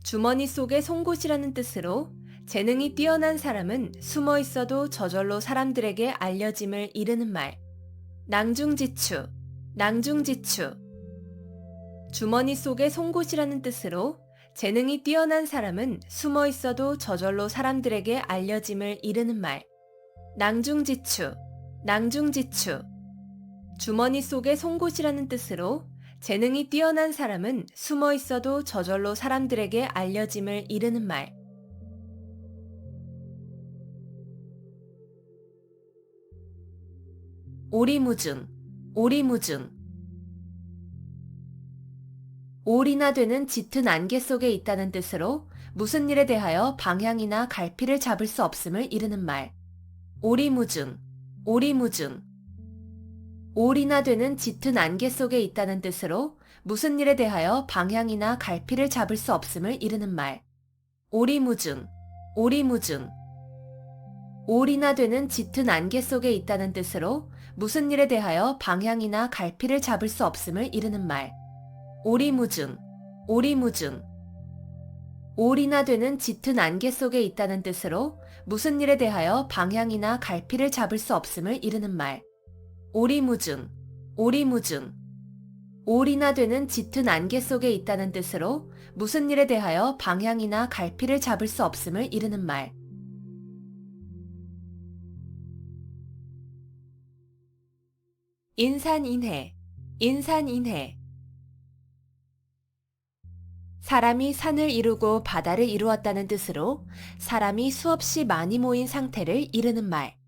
주머니 속의 송곳이라는 뜻으로 재능이 뛰어난 사람은 숨어 있어도 저절로 사람들에게 알려짐을 이르는 말. 낭중지추, 낭중지추. 주머니 속의 송곳이라는 뜻으로 재능이 뛰어난 사람은 숨어 있어도 저절로 사람들에게 알려짐을 이르는 말. 낭중지추, 낭중지추. 주머니 속의 송곳이라는 뜻으로 재능이 뛰어난 사람은 숨어 있어도 저절로 사람들에게 알려짐을 이르는 말. 오리무중, 오리무중. 올이나 되는 짙은 안개 속에 있다는 뜻으로 무슨 일에 대하여 방향이나 갈피를 잡을 수 없음을 이르는 말. 오리무중, 오리무중. 올이나 되는 짙은 안개 속에 있다는 뜻으로 무슨 일에 대하여 방향이나 갈피를 잡을 수 없음을 이르는 말. 오리무중, 오리무중. 올이나 되는 짙은 안개 속에 있다는 뜻으로 무슨 일에 대하여 방향이나 갈피를 잡을 수 없음을 이르는 말. 오리무중, 오리무중. 올이나 되는 짙은 안개 속에 있다는 뜻으로 무슨 일에 대하여 방향이나 갈피를 잡을 수 없음을 이르는 말. 오리무중, 오리무중. 올이나 되는 짙은 안개 속에 있다는 뜻으로 무슨 일에 대하여 방향이나 갈피를 잡을 수 없음을 이르는 말. 인산인해, 인산인해. 사람이 산을 이루고 바다를 이루었다는 뜻으로 사람이 수없이 많이 모인 상태를 이르는 말.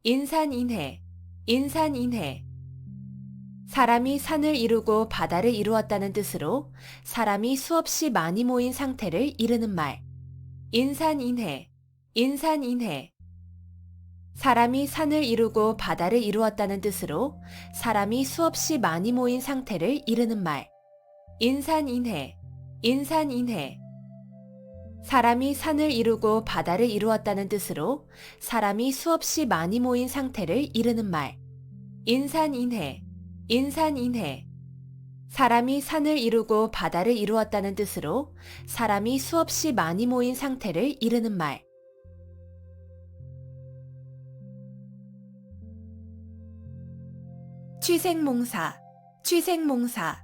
인산인해, 인산인해. 사람이 산을 이루고 바다를 이루었다는 뜻으로 사람이 수없이 많이 모인 상태를 이르는 말. 인산인해, 인산인해. 사람이 산을 이루고 바다를 이루었다는 뜻으로 사람이 수없이 많이 모인 상태를 이르는 말. 인산인해, 인산인해. 사람이 산을 이루고 바다를 이루었다는 뜻으로 사람이 수없이 많이 모인 상태를 이르는 말. 인산인해, 인산인해. 사람이 산을 이루고 바다를 이루었다는 뜻으로 사람이 수없이 많이 모인 상태를 이르는 말. 취생몽사, 취생몽사.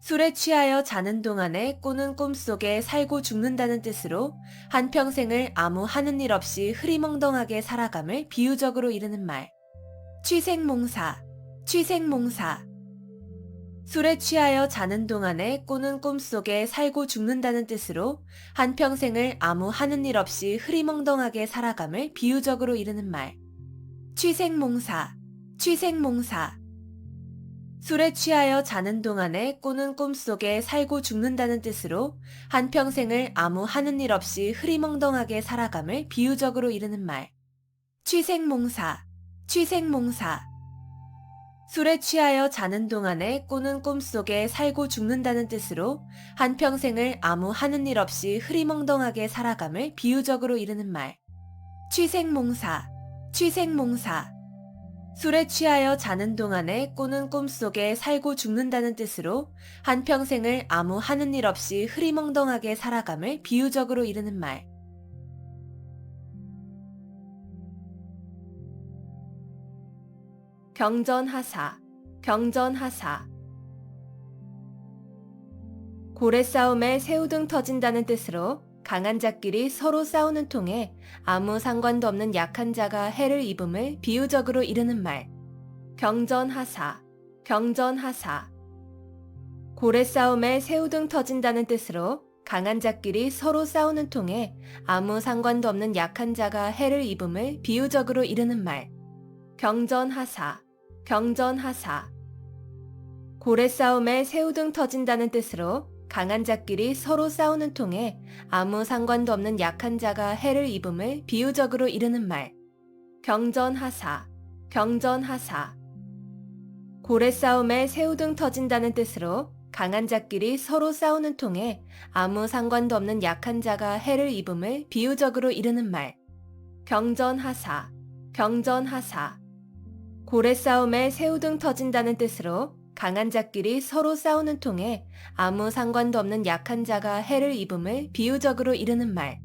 술에 취하여 자는 동안에 꾸는 꿈 속에 살고 죽는다는 뜻으로 한평생을 아무 하는 일 없이 흐리멍덩하게 살아감을 비유적으로 이르는 말. 취생몽사, 취생몽사. 술에 취하여 자는 동안에 꾸는 꿈 속에 살고 죽는다는 뜻으로 한평생을 아무 하는 일 없이 흐리멍덩하게 살아감을 비유적으로 이르는 말. 취생몽사, 취생몽사. 술에 취하여 자는 동안에 꾸는 꿈 속에 살고 죽는다는 뜻으로 한평생을 아무 하는 일 없이 흐리멍덩하게 살아감을 비유적으로 이르는 말. 취생몽사, 취생몽사. 술에 취하여 자는 동안에 꾸는 꿈 속에 살고 죽는다는 뜻으로 한평생을 아무 하는 일 없이 흐리멍덩하게 살아감을 비유적으로 이르는 말. 취생몽사, 취생몽사. 술에 취하여 자는 동안에 꾸는 꿈 속에 살고 죽는다는 뜻으로 한평생을 아무 하는 일 없이 흐리멍덩하게 살아감을 비유적으로 이르는 말. 경전하사, 경전하사. 고래 싸움에 새우등 터진다는 뜻으로 강한 자끼리 서로 싸우는 통에 아무 상관도 없는 약한 자가 해를 입음을 비유적으로 이르는 말. 경전하사, 경전하사. 고래 싸움에 새우등 터진다는 뜻으로 강한 자끼리 서로 싸우는 통에 아무 상관도 없는 약한 자가 해를 입음을 비유적으로 이르는 말. 경전하사, 경전하사. 고래 싸움에 새우등 터진다는 뜻으로 강한 자끼리 서로 싸우는 통에 아무 상관도 없는 약한 자가 해를 입음을 비유적으로 이르는 말. 경전하사, 경전하사. 고래 싸움에 새우등 터진다는 뜻으로 강한 자끼리 서로 싸우는 통에 아무 상관도 없는 약한 자가 해를 입음을 비유적으로 이르는 말. 경전하사, 경전하사. 고래 싸움에 새우등 터진다는 뜻으로 강한 자끼리 서로 싸우는 통에 아무 상관도 없는 약한 자가 해를 입음을 비유적으로 이르는 말.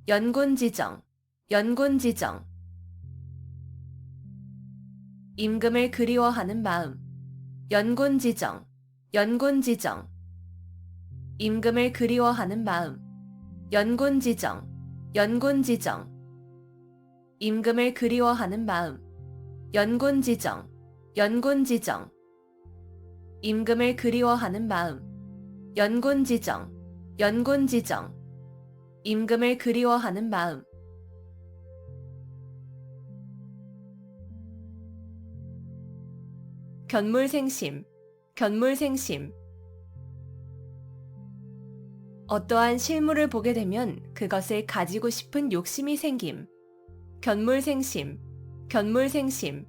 연곤지정, 연곤지정. 임금을 그리워하는 마음. 연곤지정, 연곤지정. 임금을 그리워하는 마음. 연곤지정, 연곤지정. 임금을 그리워하는 마음. 연곤지정, 연곤지정. 임금을 그리워하는 마음. 연곤지정, 연곤지정. 임금을 그리워하는 마음. 견물생심, 견물생심. 어떠한 실물을 보게 되면 그것을 가지고 싶은 욕심이 생김. 견물생심, 견물생심.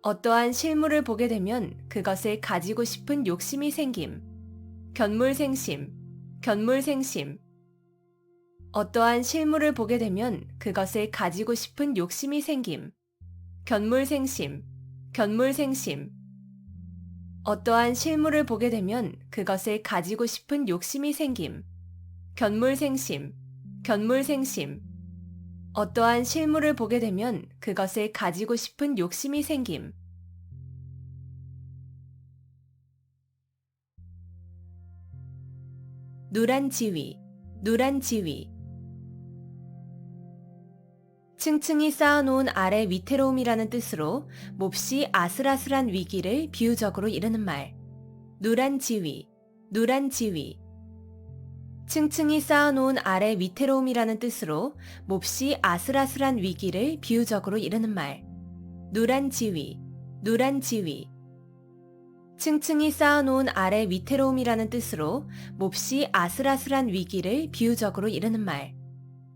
어떠한 실물을 보게 되면 그것을 가지고 싶은 욕심이 생김. 견물생심, 견물생심. 어떠한 실물을 보게 되면 그것을 가지고 싶은 욕심이 생김. 견물생심, 견물생심. 어떠한 실물을 보게 되면 그것을 가지고 싶은 욕심이 생김. 견물생심, 견물생심. 어떠한 실물을 보게 되면 그것을 가지고 싶은 욕심이 생김. 누란 지위, 누란 지위. 층층이 쌓아놓은 아래 위태로움이라는 뜻으로 몹시 아슬아슬한 위기를 비유적으로 이르는 말. 누란 지위, 누란 지위. 층층이 쌓아놓은 아래 위태로움이라는 뜻으로 몹시 아슬아슬한 위기를 비유적으로 이르는 말. 누란 지위, 누란 지위. 층층이 쌓아놓은 아래 위태로움이라는 뜻으로 몹시 아슬아슬한 위기를 비유적으로 이르는 말.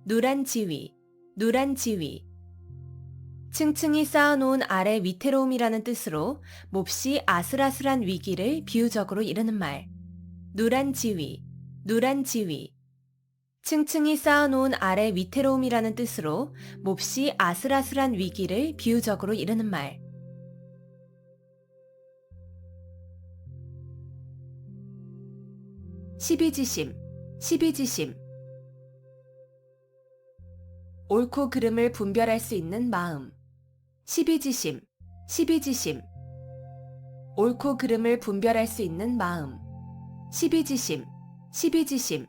누란 지위, 누란 지위. 층층이 쌓아놓은 아래 위태로움이라는 뜻으로 몹시 아슬아슬한 위기를 비유적으로 이르는 말. 누란 지위, 누란 지위. 층층이 쌓아놓은 아래 위태로움이라는 뜻으로 몹시 아슬아슬한 위기를 비유적으로 이르는 말. 시비지심, 시비지심. 옳고 그름을 분별할 수 있는 마음. 시비지심, 시비지심. 옳고 그름을 분별할 수 있는 마음. 시비지심, 시비지심.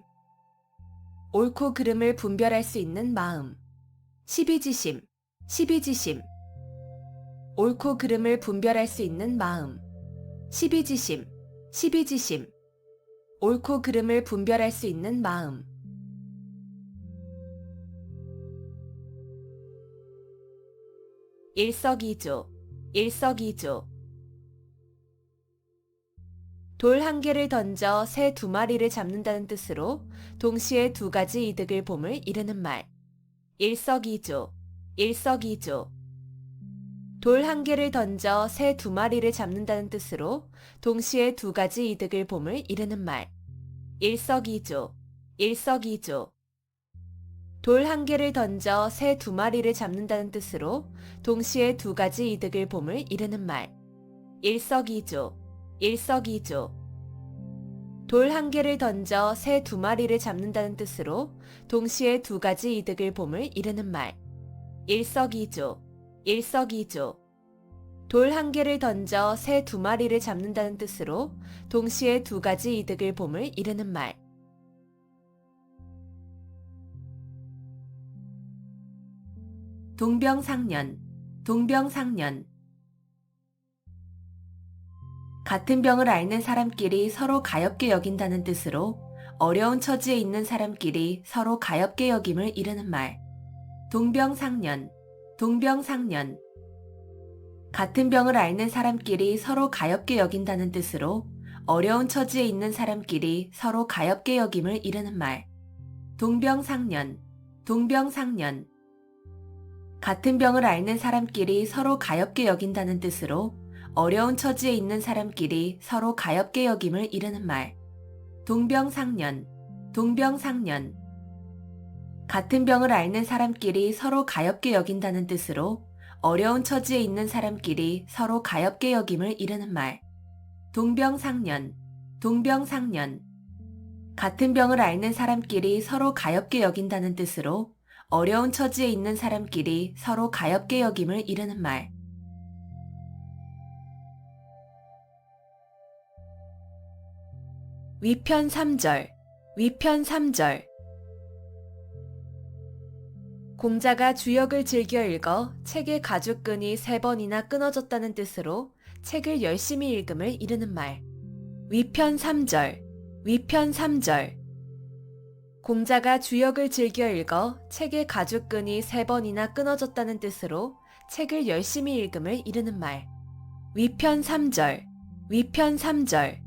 옳고 그름을 분별할 수 있는 마음. 시비지심, 시비지심. 옳고 그름을 분별할 수 있는 마음. 시비지심, 시비지심. 옳고 그름을 분별할 수 있는 마음. 일석이조, 일석이조. 돌 한 개를 던져 새 두 마리를 잡는다는 뜻으로 동시에 두 가지 이득을 봄을 이르는 말. 일석이조, 일석이조. 돌 한 개를 던져 새 두 마리를 잡는다는 뜻으로 동시에 두 가지 이득을 봄을 이르는 말. 일석이조, 일석이조. 돌 한 개를 던져 새 두 마리를 잡는다는 뜻으로 동시에 두 가지 이득을 봄을 이르는 말. 일석이조, 일석이조. 돌 한 개를 던져 새 두 마리를 잡는다는 뜻으로 동시에 두 가지 이득을 봄을 이르는 말. 일석이조, 일석이조. 돌 한 개를 던져 새 두 마리를 잡는다는 뜻으로 동시에 두 가지 이득을 봄을 이르는 말. 동병상련, 동병상련. 같은 병을 앓는 사람끼리 서로 가엾게 여긴다는 뜻으로 어려운 처지에 있는 사람끼리 서로 가엾게 여김을 이르는 말. 동병상련, 동병상련. 같은 병을 앓는 사람끼리 서로 가엾게 여긴다는 뜻으로 어려운 처지에 있는 사람끼리 서로 가엾게 여김을 이르는 말. 동병상련, 동병상련. 같은 병을 앓는 사람끼리 서로 가엾게 여긴다는 뜻으로 어려운 처지에 있는 사람끼리 서로 가엾게 여김을 이르는 말. 동병상련, 동병상련. 같은 병을 앓는 사람끼리 서로 가엾게 여긴다는 뜻으로 어려운 처지에 있는 사람끼리 서로 가엾게 여김을 이르는 말. 동병상련, 동병상련. 같은 병을 앓는 사람끼리 서로 가엾게 여긴다는 뜻으로 어려운 처지에 있는 사람끼리 서로 가엾게 여김을 이르는 말. 위편 3절, 위편 3절. 공자가 주역을 즐겨 읽어 책의 가죽끈이 3번이나 끊어졌다는 뜻으로 책을 열심히 읽음을 이르는 말. 위편 3절, 위편 3절. 공자가 주역을 즐겨 읽어 책의 가죽끈이 3번이나 끊어졌다는 뜻으로 책을 열심히 읽음을 이르는 말. 위편 3절, 위편 3절.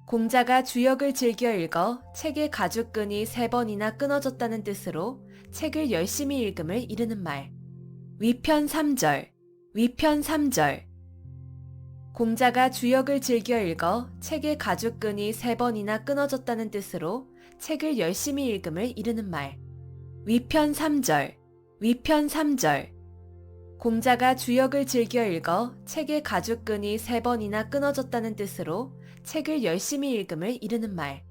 공자가 주역을 즐겨 읽어 책의 가죽끈이 3번이나 끊어졌다는 뜻으로 책을 열심히 읽음을 이르는 말. 위편 3절, 위편 3절. 공자가 주역을 즐겨 읽어 책의 가죽끈이 3번이나 끊어졌다는 뜻으로 책을 열심히 읽음을 이르는 말. 위편 3절, 위편 3절. 공자가 주역을 즐겨 읽어 책의 가죽끈이 3번이나 끊어졌다는 뜻으로 책을 열심히 읽음을 이르는 말.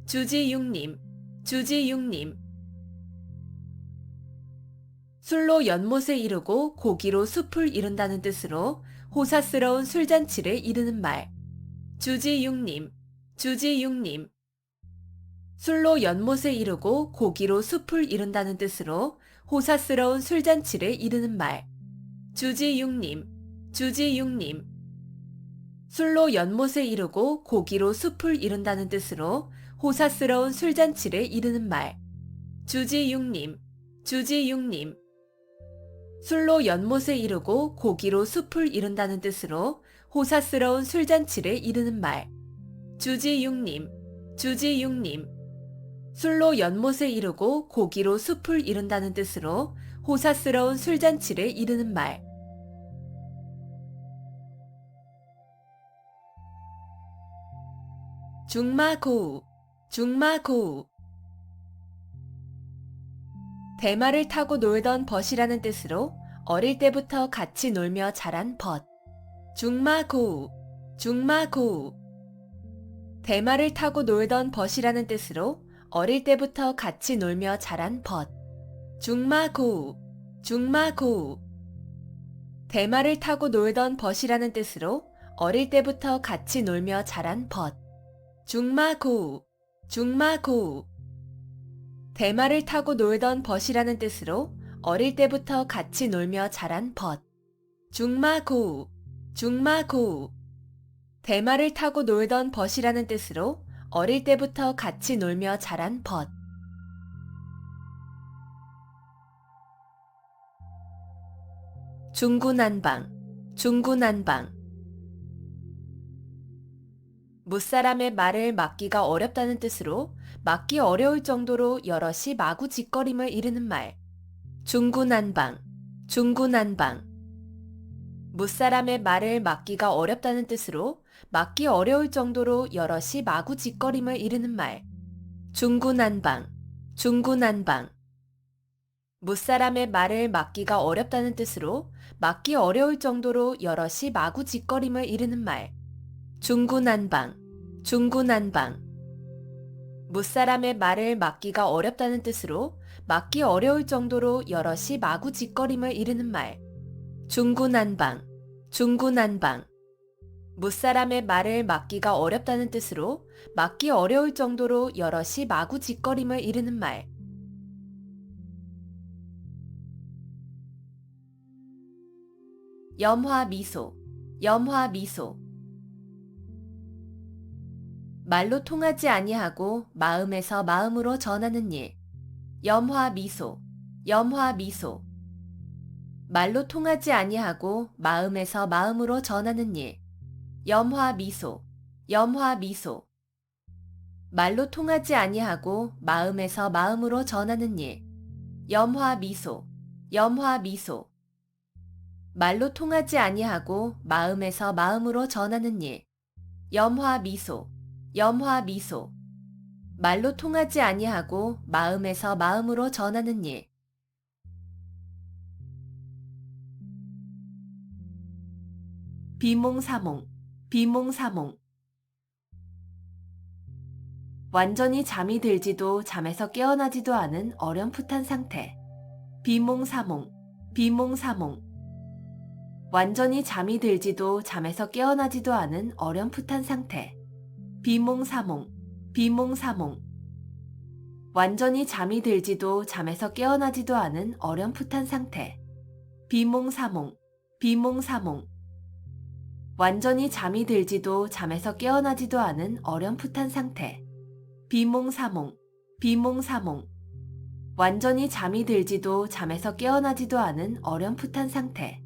주지육님, 주지육님. 술로 연못을 이루고 고기로 숲을 이룬다는 뜻으로 호사스러운 술잔치를 이르는 말. 주지육님, 주지육님. 술로 연못을 이루고 고기로 숲을 이룬다는 뜻으로 호사스러운 술잔치를 이르는 말. 주지육님, 주지육님. 술로 연못을 이루고 고기로 숲을 이룬다는 뜻으로 호사스러운 술잔치를 이르는 말. 주지육님, 주지육님. 술로 연못을 이루고 고기로 숲을 이룬다는 뜻으로 호사스러운 술잔치를 이르는 말. 주지육님, 주지육님. 술로 연못을 이루고 고기로 숲을 이룬다는 뜻으로 호사스러운 술잔치를 이르는 말. 중마고우, 중마고우. 대마를 타고 놀던 벗이라는 뜻으로 어릴 때부터 같이 놀며 자란 벗. 중마고우, 중마고우. 대마를 타고 놀던 벗이라는 뜻으로 어릴 때부터 같이 놀며 자란 벗. 중마고우, 중마고우. 대마를 타고 놀던 벗이라는 뜻으로 어릴 때부터 같이 놀며 자란 벗. 중마고우, 중마고우. 대마를 타고 놀던 벗이라는 뜻으로 어릴 때부터 같이 놀며 자란 벗. 중마고우, 중마고우. 대마를 타고 놀던 벗이라는 뜻으로 어릴 때부터 같이 놀며 자란 벗. 중구난방, 중구난방. 무사람의 말을 막기가 어렵다는 뜻으로 막기 어려울 정도로 여럿이 마구 짓거림을 이르는 말. 중구난방, 중구난방. 무사람의 말을 막기가 어렵다는 뜻으로 막기 어려울 정도로 여럿이 마구 짓거림을 이르는 말. 중구난방, 중구난방. 무사람의 말을 막기가 어렵다는 뜻으로 막기 어려울 정도로 여럿이 마구 짓거림을 이르는 말. 중구난방, 중구난방. 무사람의 말을 막기가 어렵다는 뜻으로 막기 어려울 정도로 여럿이 마구 짓거림을 이르는 말. 중구난방, 중구난방. 무사람의 말을 막기가 어렵다는 뜻으로 막기 어려울 정도로 여럿이 마구 짓거림을 이르는 말. 염화미소, 염화미소. 말로 통하지 아니하고 마음에서 마음으로 전하는 일. 염화미소, 염화미소. 말로 통하지 아니하고 마음에서 마음으로 전하는 일. 염화미소, 염화미소. 말로 통하지 아니하고 마음에서 마음으로 전하는 일. 염화미소, 염화미소. 말로 통하지 아니하고 마음에서 마음으로 전하는 일. 염화미소, 염화미소. 말로 통하지 아니하고 마음에서 마음으로 전하는 일. 비몽사몽, 비몽사몽. 완전히 잠이 들지도 잠에서 깨어나지도 않은 어렴풋한 상태. 비몽사몽, 비몽사몽. 완전히 잠이 들지도 잠에서 깨어나지도 않은 어렴풋한 상태. 비몽사몽, 비몽사몽. 완전히 잠이 들지도 잠에서 깨어나지도 않은 어렴풋한 상태. 비몽사몽, 비몽사몽. 완전히 잠이 들지도 잠에서 깨어나지도 않은 어렴풋한 상태. 비몽사몽, 비몽사몽. 완전히 잠이 들지도 잠에서 깨어나지도 않은 어렴풋한 상태.